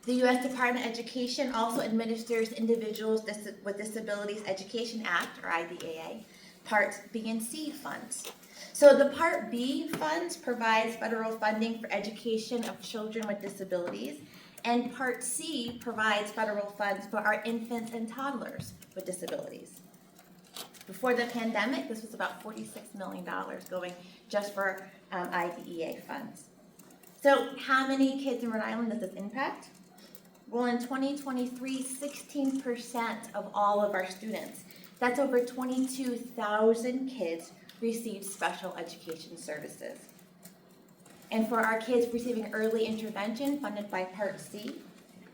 [SPEAKER 9] The U.S. Department of Education also administers Individuals with Disabilities Education Act, or IDEA, Parts B and C funds. So the Part B funds provides federal funding for education of children with disabilities, and Part C provides federal funds for our infants and toddlers with disabilities. Before the pandemic, this was about $46 million going just for IDEA funds. So how many kids in Rhode Island does this impact? Well, in 2023, 16% of all of our students, that's over 22,000 kids, received special education services. And for our kids receiving early intervention funded by Part C,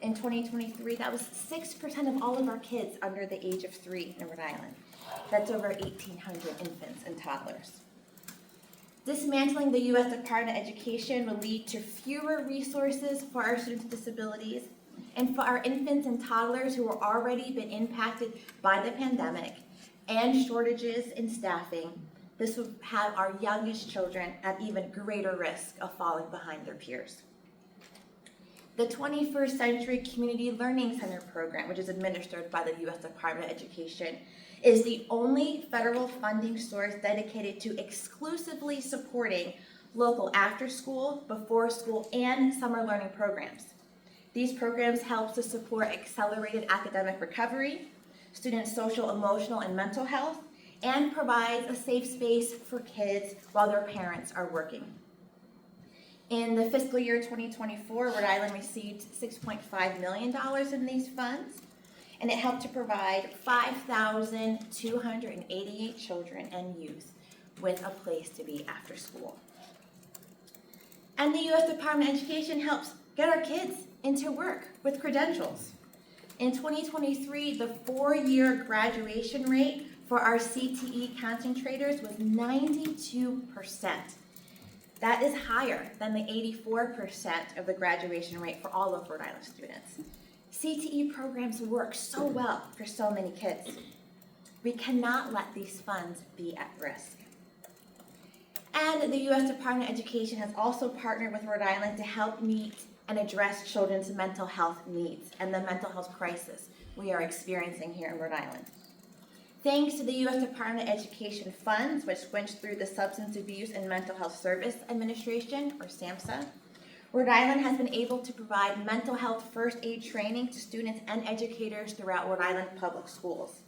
[SPEAKER 9] in 2023, that was 6% of all of our kids under the age of 3 in Rhode Island. That's over 1,800 infants and toddlers. Dismantling the U.S. Department of Education will lead to fewer resources for our students with disabilities and for our infants and toddlers who have already been impacted by the pandemic and shortages in staffing. This would have our youngest children at even greater risk of falling behind their peers. The 21st Century Community Learning Center program, which is administered by the U.S. Department of Education, is the only federal funding source dedicated to exclusively supporting local after-school, before-school, and summer learning programs. These programs help to support accelerated academic recovery, students' social, emotional, and mental health, and provides a safe space for kids while their parents are working. In the fiscal year 2024, Rhode Island received $6.5 million in these funds, and it helped to provide 5,288 children and youth with a place to be after school. And the U.S. Department of Education helps get our kids into work with credentials. In 2023, the 4-year graduation rate for our CTE concentrators was 92%. That is higher than the 84% of the graduation rate for all of Rhode Island students. CTE programs work so well for so many kids. We cannot let these funds be at risk. And the U.S. Department of Education has also partnered with Rhode Island to help meet and address children's mental health needs and the mental health crisis we are experiencing here in Rhode Island. Thanks to the U.S. Department of Education funds, which went through the Substance Abuse and Mental Health Service Administration, or SAMHSA, Rhode Island has been able to provide mental health first aid training to students and educators throughout Rhode Island public schools.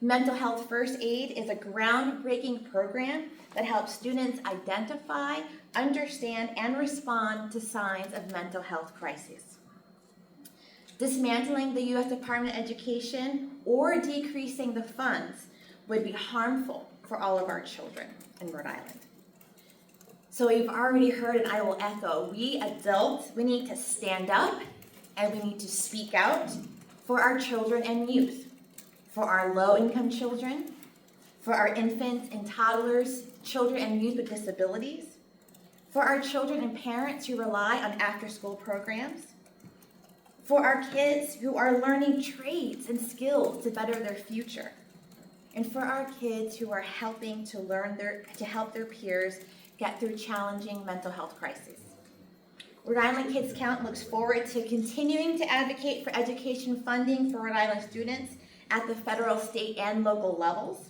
[SPEAKER 9] Mental Health First Aid is a groundbreaking program that helps students identify, understand, and respond to signs of mental health crises. Dismantling the U.S. Department of Education or decreasing the funds would be harmful for all of our children in Rhode Island. So you've already heard, and I will echo, we adults, we need to stand up and we need to speak out for our children and youth, for our low-income children, for our infants and toddlers, children and youth with disabilities, for our children and parents who rely on after-school programs, for our kids who are learning trades and skills to better their future, and for our kids who are helping to help their peers get through challenging mental health crises. Rhode Island Kids Count looks forward to continuing to advocate for education funding for Rhode Island students at the federal, state, and local levels.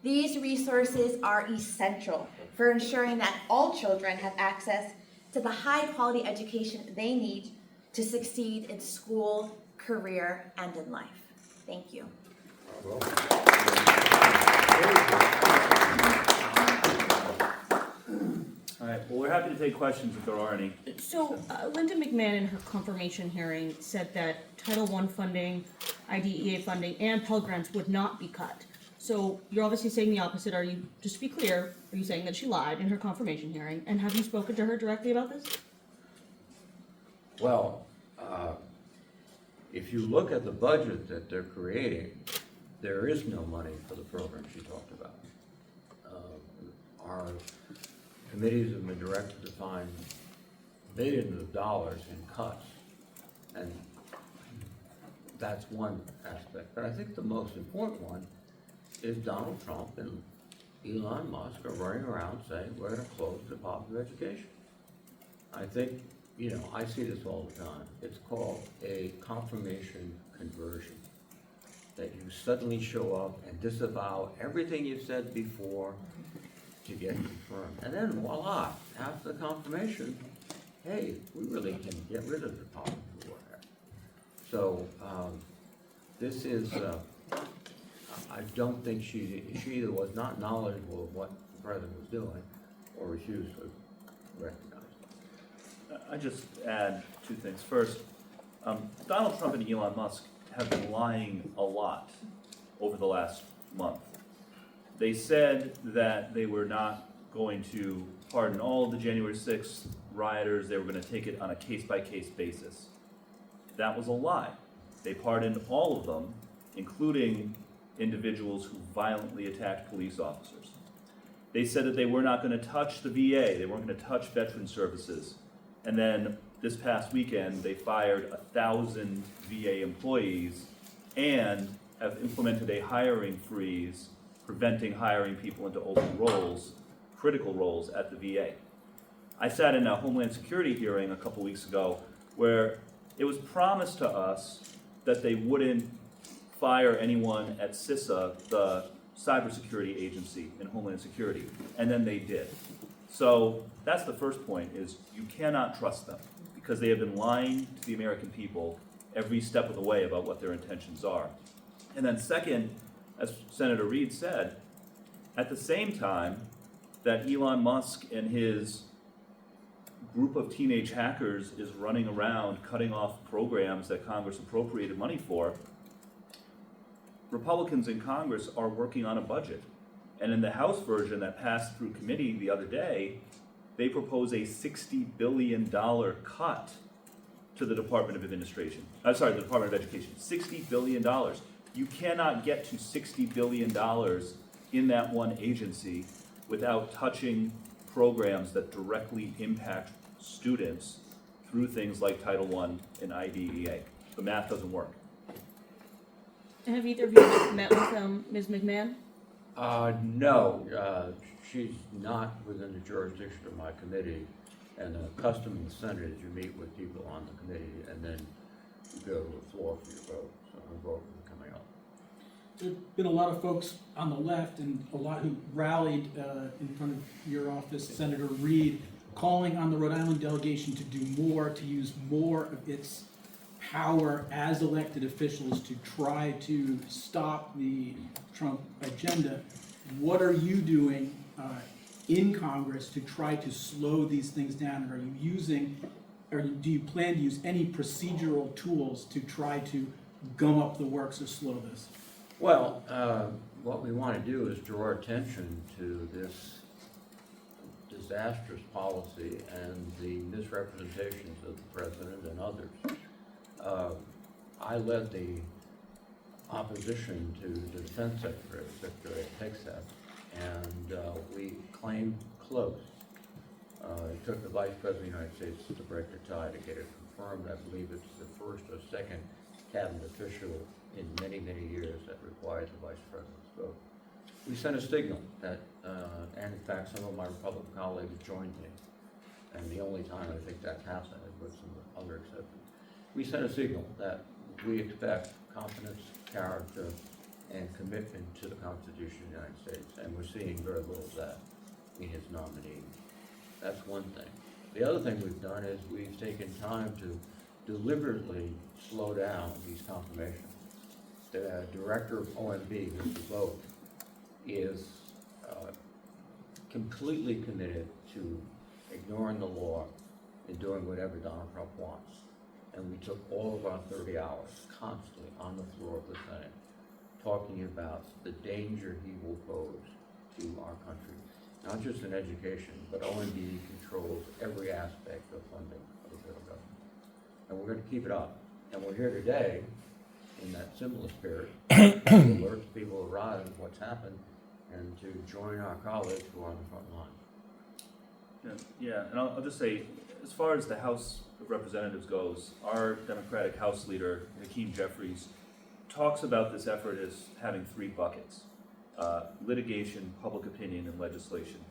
[SPEAKER 9] These resources are essential for ensuring that all children have access to the high-quality education they need to succeed in school, career, and in life. Thank you.
[SPEAKER 3] All right, well, we're happy to take questions if there are any.
[SPEAKER 10] So Linda McMahon in her confirmation hearing said that Title I funding, IDEA funding, and Pell Grants would not be cut. So you're obviously saying the opposite. Are you, just to be clear, are you saying that she lied in her confirmation hearing? And have you spoken to her directly about this?
[SPEAKER 2] Well, if you look at the budget that they're creating, there is no money for the program she talked about. Our committees have been directed to find millions of dollars in cuts, and that's one aspect. But I think the most important one is Donald Trump and Elon Musk are running around saying we're going to close the Department of Education. I think, you know, I see this all the time. It's called a confirmation conversion. That you suddenly show up and disavow everything you've said before to get confirmed. And then voila, after the confirmation, hey, we really can get rid of the Department of War. So this is, I don't think she either was not knowledgeable of what the president was doing or refused to recognize it.
[SPEAKER 3] I just add two things. First, Donald Trump and Elon Musk have been lying a lot over the last month. They said that they were not going to pardon all of the January 6th rioters. They were going to take it on a case-by-case basis. That was a lie. They pardoned all of them, including individuals who violently attacked police officers. They said that they were not going to touch the VA. They weren't going to touch veteran services. And then this past weekend, they fired 1,000 VA employees and have implemented a hiring freeze, preventing hiring people into open roles, critical roles at the VA. I sat in a Homeland Security hearing a couple weeks ago where it was promised to us that they wouldn't fire anyone at CISA, the cybersecurity agency in Homeland Security, and then they did. So that's the first point, is you cannot trust them because they have been lying to the American people every step of the way about what their intentions are. And then second, as Senator Reed said, at the same time that Elon Musk and his group of teenage hackers is running around cutting off programs that Congress appropriated money for, Republicans in Congress are working on a budget. And in the House version that passed through committee the other day, they propose a $60 billion cut to the Department of Administration. The Department of Education. $60 billion. You cannot get to $60 billion in that one agency without touching programs that directly impact students through things like Title I and IDEA. The math doesn't work.
[SPEAKER 10] Have either of you met with Ms. McMahon?
[SPEAKER 2] No, she's not within the jurisdiction of my committee, and the custom in the Senate is you meet with people on the committee and then you go to the floor for your vote. So her vote is coming up.
[SPEAKER 11] There have been a lot of folks on the left and a lot who rallied in front of your office, Senator Reed, calling on the Rhode Island delegation to do more, to use more of its power as elected officials to try to stop the Trump agenda. What are you doing in Congress to try to slow these things down? And are you using, or do you plan to use any procedural tools to try to gum up the works or slow this?
[SPEAKER 2] Well, what we want to do is draw attention to this disastrous policy and the misrepresentations of the president and others. I led the opposition to the defense secretary at TXAP, and we claimed close. It took the Vice President of the United States to break the tie to get it confirmed. I believe it's the first or second cabinet official in many, many years that requires the Vice President's vote. We sent a signal that, and in fact, some of my Republican colleagues joined me. And the only time I think that happened was some other exceptions. We sent a signal that we expect competence, character, and commitment to the Constitution of the United States, and we're seeing very little of that in his nominee. That's one thing. The other thing we've done is we've taken time to deliberately slow down these confirmations. The director of OMB, Mr. Vogt, is completely committed to ignoring the law and doing whatever Donald Trump wants. And we took all of our 30 hours constantly on the floor of the Senate talking about the danger he will pose to our country. Not just in education, but OMB controls every aspect of funding of the federal government. And we're going to keep it up. And we're here today in that similar spirit to alert people around what's happened and to join our colleagues who are on the front line.
[SPEAKER 3] Yeah, and I'll just say, as far as the House of Representatives goes, our Democratic House leader, Hakeem Jeffries, talks about this effort as having three buckets: litigation, public opinion, and legislation.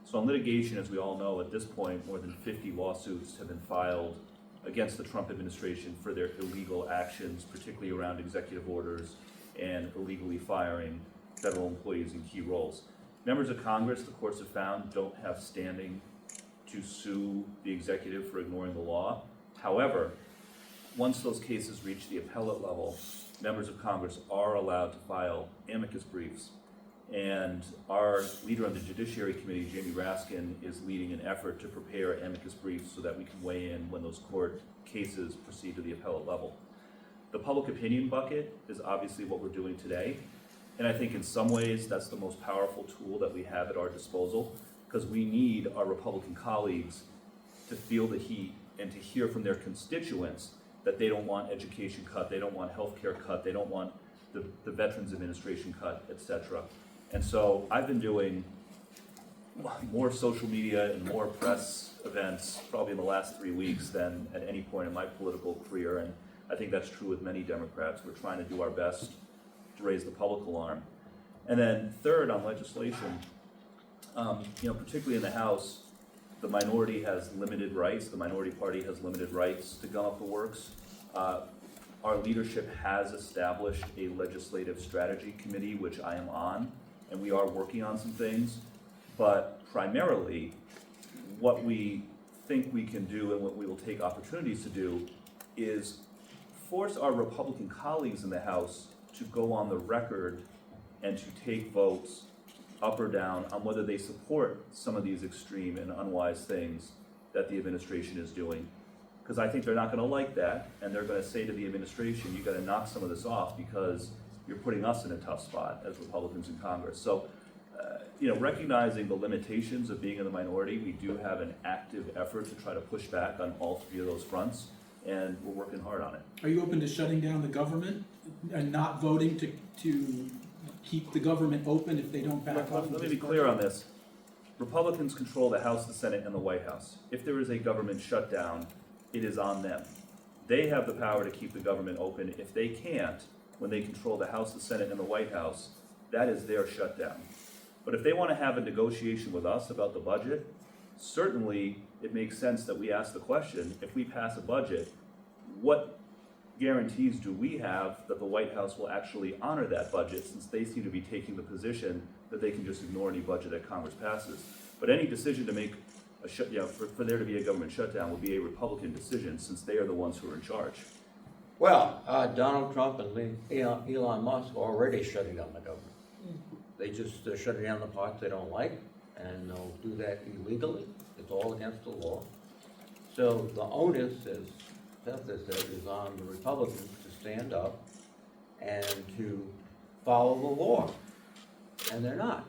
[SPEAKER 3] So on litigation, as we all know, at this point, more than 50 lawsuits have been filed against the Trump administration for their illegal actions, particularly around executive orders and illegally firing federal employees in key roles. Members of Congress, the courts have found, don't have standing to sue the executive for ignoring the law. However, once those cases reach the appellate level, members of Congress are allowed to file amicus briefs. And our leader on the Judiciary Committee, Jamie Raskin, is leading an effort to prepare amicus briefs so that we can weigh in when those court cases proceed to the appellate level. The public opinion bucket is obviously what we're doing today. And I think in some ways that's the most powerful tool that we have at our disposal, because we need our Republican colleagues to feel the heat and to hear from their constituents that they don't want education cut, they don't want health care cut, they don't want the Veterans Administration cut, etc. And so I've been doing more social media and more press events probably in the last 3 weeks than at any point in my political career, and I think that's true with many Democrats. We're trying to do our best to raise the public alarm. And then third, on legislation, particularly in the House, the minority has limited rights. The minority party has limited rights to gum up the works. Our leadership has established a legislative strategy committee, which I am on, and we are working on some things. But primarily, what we think we can do and what we will take opportunities to do is force our Republican colleagues in the House to go on the record and to take votes up or down on whether they support some of these extreme and unwise things that the administration is doing. Because I think they're not going to like that, and they're going to say to the administration, you got to knock some of this off because you're putting us in a tough spot as Republicans in Congress. So, recognizing the limitations of being in the minority, we do have an active effort to try to push back on all three of those fronts, and we're working hard on it.
[SPEAKER 11] Are you open to shutting down the government and not voting to keep the government open if they don't back off?
[SPEAKER 3] Let me be clear on this. Republicans control the House, the Senate, and the White House. If there is a government shutdown, it is on them. They have the power to keep the government open. If they can't, when they control the House, the Senate, and the White House, that is their shutdown. But if they want to have a negotiation with us about the budget, certainly it makes sense that we ask the question, if we pass a budget, what guarantees do we have that the White House will actually honor that budget, since they seem to be taking the position that they can just ignore any budget that Congress passes? But any decision to make a for there to be a government shutdown would be a Republican decision, since they are the ones who are in charge.
[SPEAKER 2] Well, Donald Trump and Elon Musk are already shutting down the government. They just shut down the parts they don't like, and they'll do that illegally. It's all against the law. So the onus, as Seth has said, is on the Republicans to stand up and to follow the law. And they're not.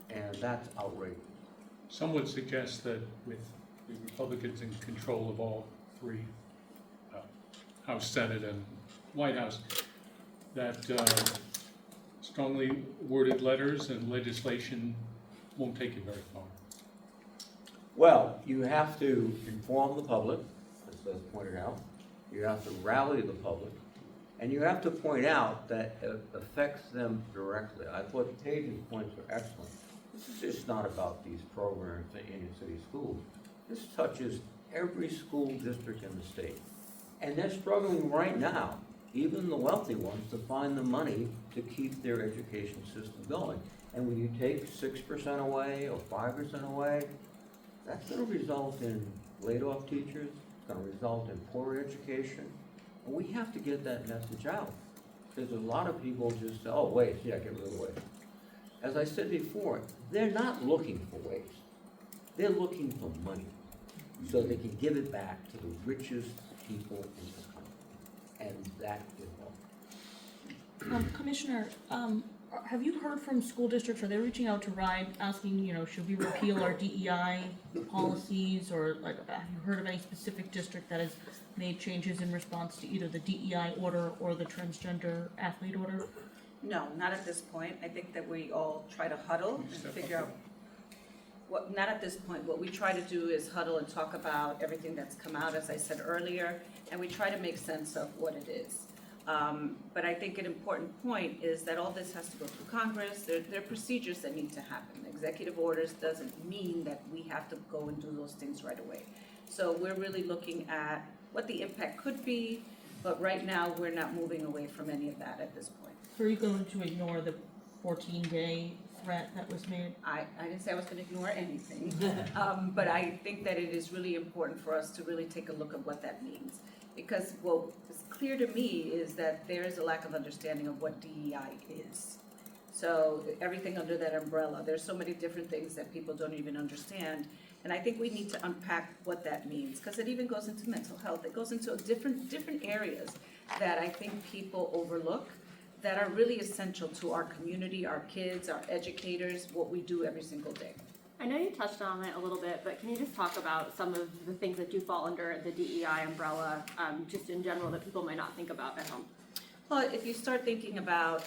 [SPEAKER 2] And that's outrageous.
[SPEAKER 12] Some would suggest that with the Republicans in control of all three House, Senate, and White House, that strongly worded letters and legislation won't take you very far.
[SPEAKER 2] Well, you have to inform the public, as Seth pointed out. You have to rally the public. And you have to point out that it affects them directly. I thought Paige's points were excellent. This is just not about these programs in inner city schools. This touches every school district in the state. And they're struggling right now, even the wealthy ones, to find the money to keep their education system going. And when you take 6% away or 5% away, that's gonna result in laid off teachers, it's gonna result in poor education. And we have to get that message out. Because a lot of people just say, oh, waste, yeah, get rid of waste. As I said before, they're not looking for waste. They're looking for money so they can give it back to the richest people in the country. And that is all.
[SPEAKER 10] Commissioner, have you heard from school districts, are they reaching out to Rhode asking, you know, should we repeal our DEI policies, or like, have you heard of any specific district that has made changes in response to either the DEI order or the transgender athlete order?
[SPEAKER 4] No, not at this point. I think that we all try to huddle and figure out what, not at this point. What we try to do is huddle and talk about everything that's come out, as I said earlier, and we try to make sense of what it is. But I think an important point is that all this has to go through Congress. There are procedures that need to happen. Executive orders doesn't mean that we have to go and do those things right away. So we're really looking at what the impact could be, but right now we're not moving away from any of that at this point.
[SPEAKER 10] So are you going to ignore the 14-day threat that was made?
[SPEAKER 4] I didn't say I was going to ignore anything, but I think that it is really important for us to really take a look at what that means. Because what is clear to me is that there is a lack of understanding of what DEI is. So everything under that umbrella, there's so many different things that people don't even understand. And I think we need to unpack what that means, because it even goes into mental health. It goes into different areas that I think people overlook, that are really essential to our community, our kids, our educators, what we do every single day.
[SPEAKER 13] I know you touched on it a little bit, but can you just talk about some of the things that do fall under the DEI umbrella, just in general, that people might not think about at home?
[SPEAKER 4] Well, if you start thinking about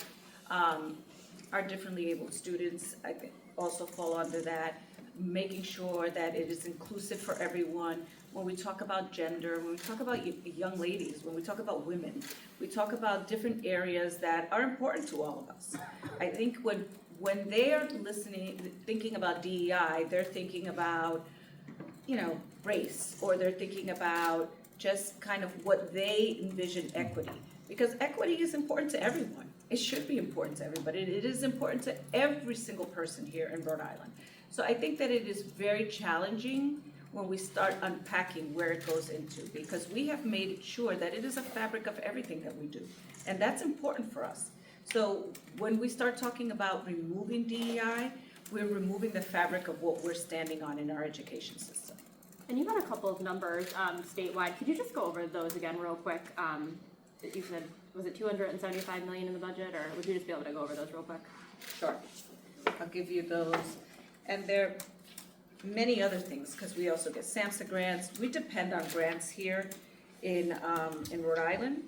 [SPEAKER 4] our differently abled students, I think also fall under that. Making sure that it is inclusive for everyone. When we talk about gender, when we talk about young ladies, when we talk about women, we talk about different areas that are important to all of us. I think when they are thinking about DEI, they're thinking about, you know, race, or they're thinking about just kind of what they envision equity. Because equity is important to everyone. It should be important to everybody. It is important to every single person here in Rhode Island. So I think that it is very challenging when we start unpacking where it goes into, because we have made sure that it is a fabric of everything that we do. And that's important for us. So when we start talking about removing DEI, we're removing the fabric of what we're standing on in our education system.
[SPEAKER 13] And you had a couple of numbers statewide. Could you just go over those again real quick? That you said, was it $275 million in the budget, or would you just be able to go over those real quick?
[SPEAKER 4] Sure. I'll give you those. And there are many other things, because we also get SAMHSA grants. We depend on grants here in Rhode Island.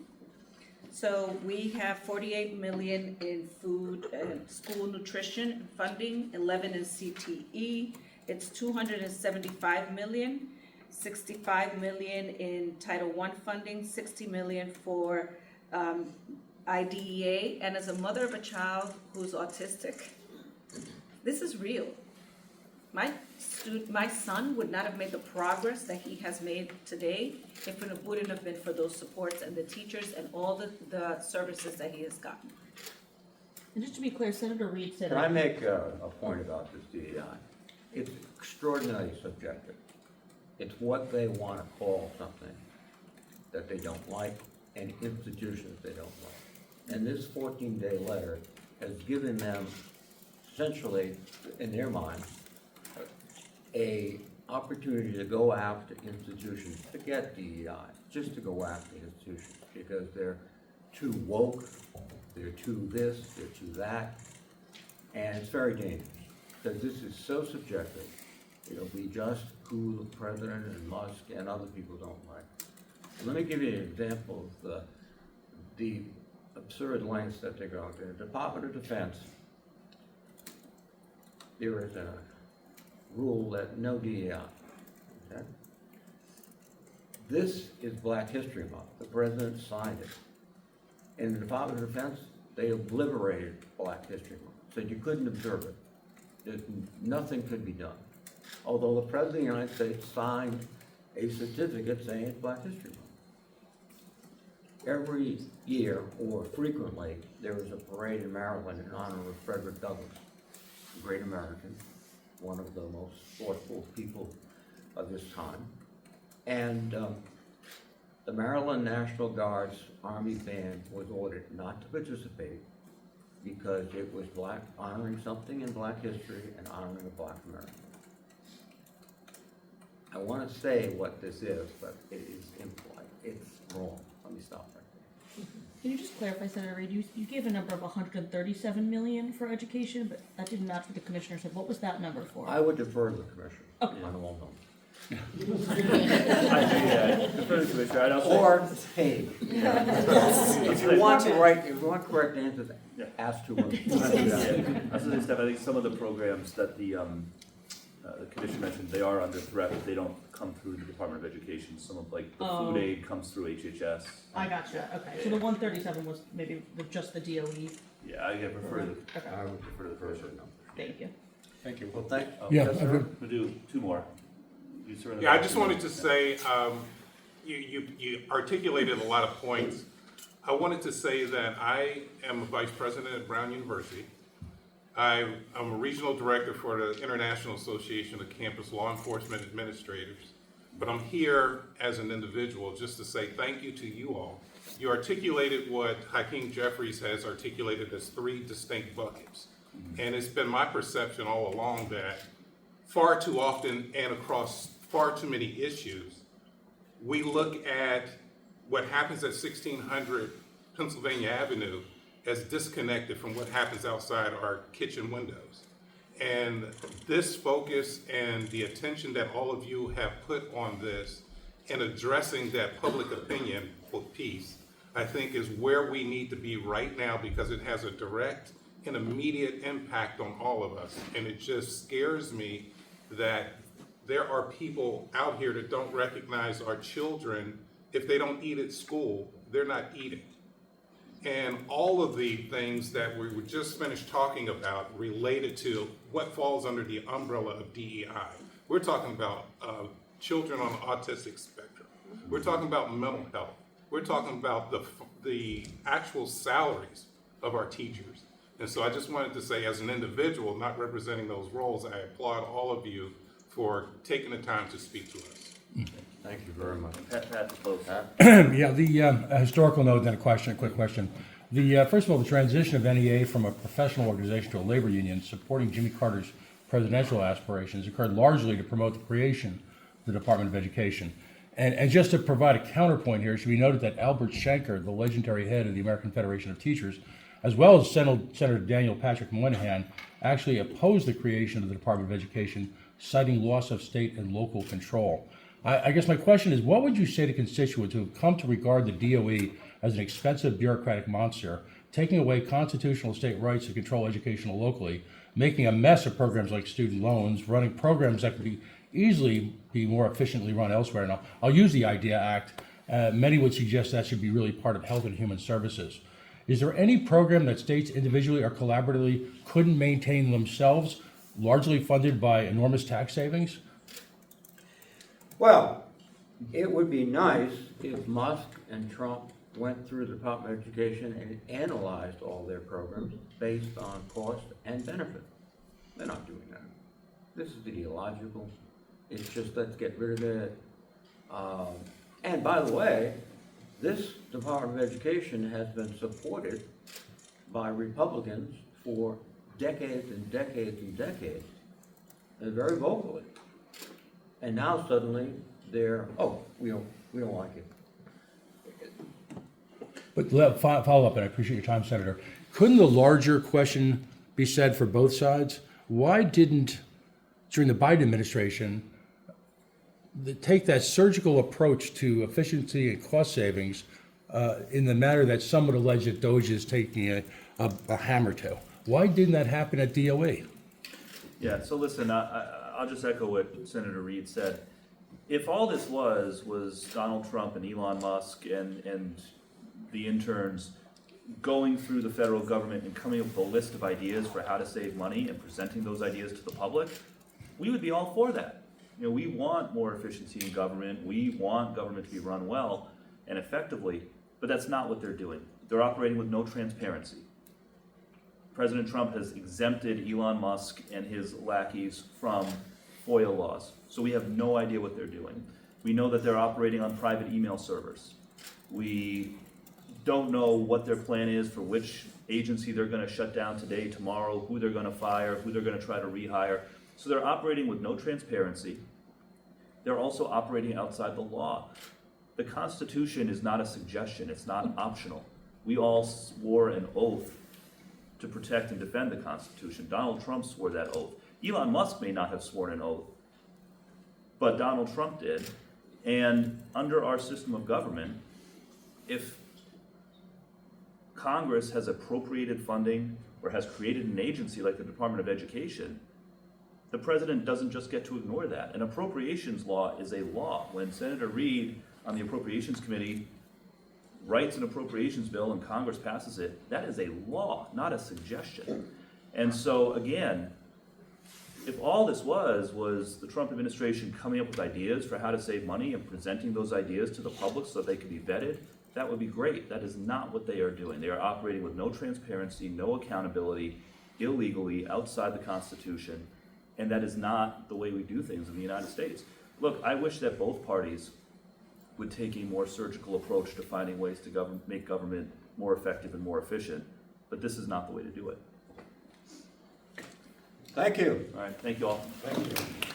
[SPEAKER 4] So we have $48 million in food and school nutrition funding, 11 in CTE. It's $275 million, 65 million in Title I funding, 60 million for IDEA. And as a mother of a child who's autistic, this is real. My son would not have made the progress that he has made today if it wouldn't have been for those supports and the teachers and all the services that he has gotten.
[SPEAKER 10] And just to be clear, Senator Reed said.
[SPEAKER 2] Can I make a point about this DEI? It's extraordinarily subjective. It's what they want to call something that they don't like and institutions they don't like. And this 14-day letter has given them, essentially, in their mind, a opportunity to go after institutions, forget DEI, just to go after institutions, because they're too woke, they're too this, they're too that, and it's very dangerous, because this is so subjective. It'll be just who the president and Musk and other people don't like. Let me give you an example of the absurd lengths that they go to. The Department of Defense, there is a rule that no DEI. Okay? This is Black History Month. The president signed it. In the Department of Defense, they obliterated Black History Month, said you couldn't observe it. Nothing could be done. Although the President of the United States signed a certificate saying it's Black History Month. Every year, or frequently, there is a parade in Maryland in honor of Frederick Douglass, a great American, one of the most thoughtful people of his time. And the Maryland National Guard's Army Band was ordered not to participate because it was honoring something in Black history and honoring a Black American. I want to say what this is, but it is impolite. It's wrong. Let me stop right there.
[SPEAKER 10] Can you just clarify, Senator Reid, you gave a number of 137 million for education, but that didn't match what the commissioner said. What was that number for?
[SPEAKER 2] I would defer to the commissioner
[SPEAKER 10] Okay.
[SPEAKER 2] on all numbers.
[SPEAKER 3] Defer to the Commissioner. I'd also-
[SPEAKER 2] Or Paige. If you want correct answers, ask to her.
[SPEAKER 3] Yeah, I was gonna say, Steph, I think some of the programs that the commission mentioned, they are under threat, but they don't come through the Department of Education. Some of like the food aid comes through HHS.
[SPEAKER 10] I gotcha, okay. So the 137 was maybe just the DOE.
[SPEAKER 3] Yeah, I prefer the,
[SPEAKER 10] Okay,
[SPEAKER 2] I would prefer the commissioner.
[SPEAKER 10] thank you.
[SPEAKER 12] Thank you.
[SPEAKER 2] Well, thank.
[SPEAKER 1] Yeah,
[SPEAKER 2] Yes, sir.
[SPEAKER 3] we'll do two more. You, sir, in the
[SPEAKER 14] Yeah, I
[SPEAKER 3] back.
[SPEAKER 14] just wanted to say, you articulated a lot of points. I wanted to say that I am a vice president at Brown University. I'm a regional director for the International Association of Campus Law Enforcement Administrators. But I'm here as an individual just to say thank you to you all. You articulated what Hakeem Jeffries has articulated as 3 distinct buckets. And it's been my perception all along that far too often and across far too many issues, we look at what happens at 1600 Pennsylvania Avenue as disconnected from what happens outside our kitchen windows. And this focus and the attention that all of you have put on this and addressing that public opinion piece, I think is where we need to be right now, because it has a direct and immediate impact on all of us. And it just scares me that there are people out here that don't recognize our children. If they don't eat at school, they're not eating. And all of the things that we were just finished talking about related to what falls under the umbrella of DEI. We're talking about children on the autistic spectrum. We're talking about mental health. We're talking about the actual salaries of our teachers. And so I just wanted to say, as an individual, not representing those roles, I applaud all of you for taking the time to speak to us.
[SPEAKER 2] Thank you very much.
[SPEAKER 3] Pat, to close.
[SPEAKER 1] Yeah, a historical note, then a quick question. First of all, the transition of NEA from a professional organization to a labor union supporting Jimmy Carter's presidential aspirations occurred largely to promote the creation of the Department of Education. And just to provide a counterpoint here, it should be noted that Albert Shanker, the legendary head of the American Federation of Teachers, as well as Senator Daniel Patrick Moynihan, actually opposed the creation of the Department of Education, citing loss of state and local control. I guess my question is, what would you say to constituents who have come to regard the DOE as an expensive bureaucratic monster, taking away constitutional state rights to control education locally, making a mess of programs like student loans, running programs that could easily be more efficiently run elsewhere? And I'll use the IDEA Act. Many would suggest that should be really part of Health and Human Services. Is there any program that states individually or collaboratively couldn't maintain themselves, largely funded by enormous tax savings?
[SPEAKER 2] Well, it would be nice if Musk and Trump went through the Department of Education and analyzed all their programs based on cost and benefit. They're not doing that. This is ideological. It's just, let's get rid of it. And by the way, this Department of Education has been supported by Republicans for decades and decades and decades, and very vocally. And now suddenly they're, we don't like it.
[SPEAKER 1] But follow up, and I appreciate your time, Senator. Couldn't the larger question be said for both sides? Why didn't, during the Biden administration, take that surgical approach to efficiency and cost savings in the manner that some would allege that DOJ is taking a hammer to. Why didn't that happen at DOE?
[SPEAKER 3] Yeah, so listen, I'll just echo what Senator Reed said. If all this was Donald Trump and Elon Musk and the interns going through the federal government and coming up with a list of ideas for how to save money and presenting those ideas to the public, we would be all for that. You know, we want more efficiency in government. We want government to be run well and effectively, but that's not what they're doing. They're operating with no transparency. President Trump has exempted Elon Musk and his lackeys from FOIA laws, so we have no idea what they're doing. We know that they're operating on private email servers. We don't know what their plan is for which agency they're going to shut down today, tomorrow, who they're going to fire, who they're going to try to rehire. So they're operating with no transparency. They're also operating outside the law. The Constitution is not a suggestion, it's not optional. We all swore an oath to protect and defend the Constitution. Donald Trump swore that oath. Elon Musk may not have sworn an oath, but Donald Trump did. And under our system of government, if Congress has appropriated funding or has created an agency like the Department of Education, the president doesn't just get to ignore that. An appropriations law is a law. When Senator Reed on the Appropriations Committee writes an appropriations bill and Congress passes it, that is a law, not a suggestion. And so again, if all this was the Trump administration coming up with ideas for how to save money and presenting those ideas to the public so they could be vetted, that would be great. That is not what they are doing. They are operating with no transparency, no accountability, illegally, outside the Constitution, and that is not the way we do things in the United States. Look, I wish that both parties would take a more surgical approach to finding ways to make government more effective and more efficient, but this is not the way to do it.
[SPEAKER 2] Thank you.
[SPEAKER 3] All right, thank you all.
[SPEAKER 2] Thank you.